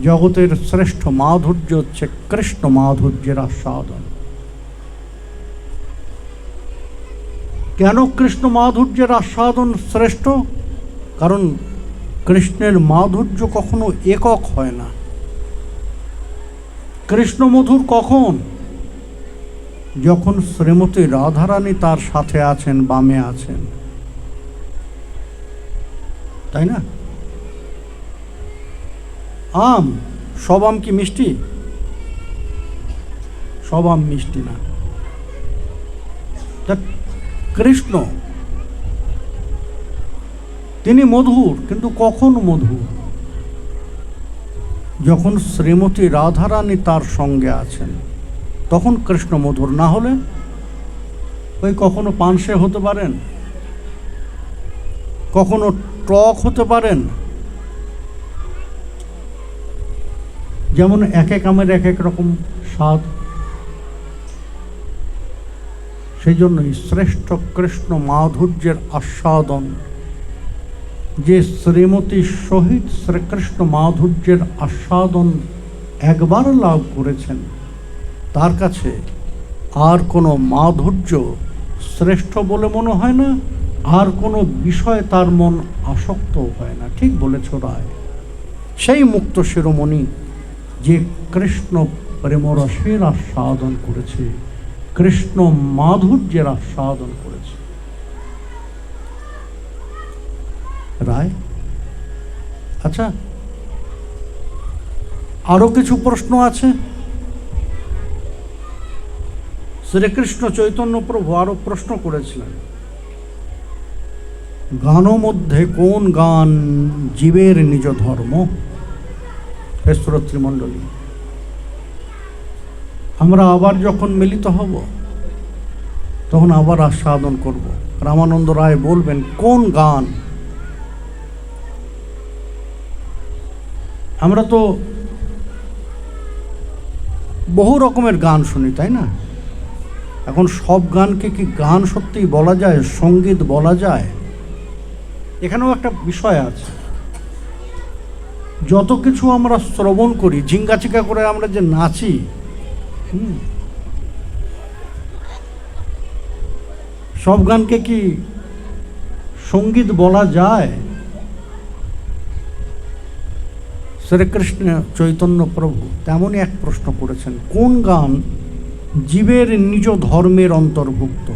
জগতের শ্রেষ্ঠ মাধুর্য হচ্ছে কৃষ্ণ মাধুর্যের আস্বাদন। কেন কৃষ্ণ মাধুর্যের আস্বাদন শ্রেষ্ঠ? কারণ কৃষ্ণের মাধুর্য কখনো একক হয় না। কৃষ্ণ মধুর কখন? যখন শ্রীমতী রাধারানী তার সাথে আছেন, বামে আছেন, তাই না? আম, সব আম কি মিষ্টি? সব আম মিষ্টি না। কৃষ্ণ তিনি মধুর, কিন্তু কখন মধুর? যখন শ্রীমতী রাধারানী তার সঙ্গে আছেন, তখন কৃষ্ণ মধুর। না হলে ওই কখনো পানসে হতে পারেন, কখনো টক হতে পারেন। যেমন এক এক আমের এক এক রকম স্বাদ। সেই জন্যই শ্রেষ্ঠ কৃষ্ণ মাধুর্যের আস্বাদন যে শ্রীমতীর সহিত শ্রীকৃষ্ণ মাধুর্যের আস্বাদন একবার লাভ করেছেন, তার কাছে আর কোনো মাধুর্য শ্রেষ্ঠ বলে মনে হয় না, আর কোনো বিষয়ে তার মন আসক্ত হয় না। ঠিক বলেছ রায়। সেই মুক্ত শিরোমণি যে কৃষ্ণ প্রেমরসের আস্বাদন করেছে, কৃষ্ণ মাধুর্যের আস্বাদন করেছে। রায়, আচ্ছা, আরো কিছু প্রশ্ন আছে। শ্রীকৃষ্ণ চৈতন্য প্রভু আরো প্রশ্ন করেছিলেন, গান মধ্যে কোন গান জীবের নিজ ধর্ম? হে শ্রোতৃমণ্ডলী, আমরা আবার যখন মিলিত হব, তখন আবার আস্বাদন করব। রামানন্দ রায় বলবেন কোন গান। আমরা তো বহু রকমের গান শুনি, তাই না? এখন সব গানকে কি গান সত্যিই বলা যায়, সঙ্গীত বলা যায়? এখানেও একটা বিষয় আছে। যত কিছু আমরা শ্রবণ করি, ঝিঙ্গাচিকা করে আমরা যে নাচি, সব গানকে কি সঙ্গীত বলা যায়? শ্রীকৃষ্ণ চৈতন্য প্রভু তেমনই এক প্রশ্ন করেছেন, কোন গান জীবের নিজ ধর্মের অন্তর্ভুক্ত?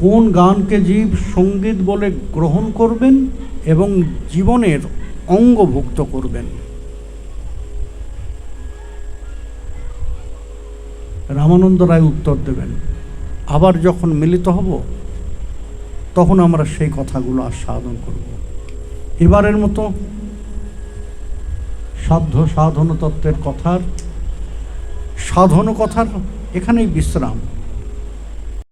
কোন গানকে জীব সঙ্গীত বলে গ্রহণ করবেন এবং জীবনের অঙ্গভুক্ত করবেন? রামানন্দ রায় উত্তর দেবেন, আবার যখন মিলিত হব, তখন আমরা সেই কথাগুলো আস্বাদন করব। এবারের মতো সাধ্য সাধন তত্ত্বের কথার, সাধন কথার এখানেই বিশ্রাম।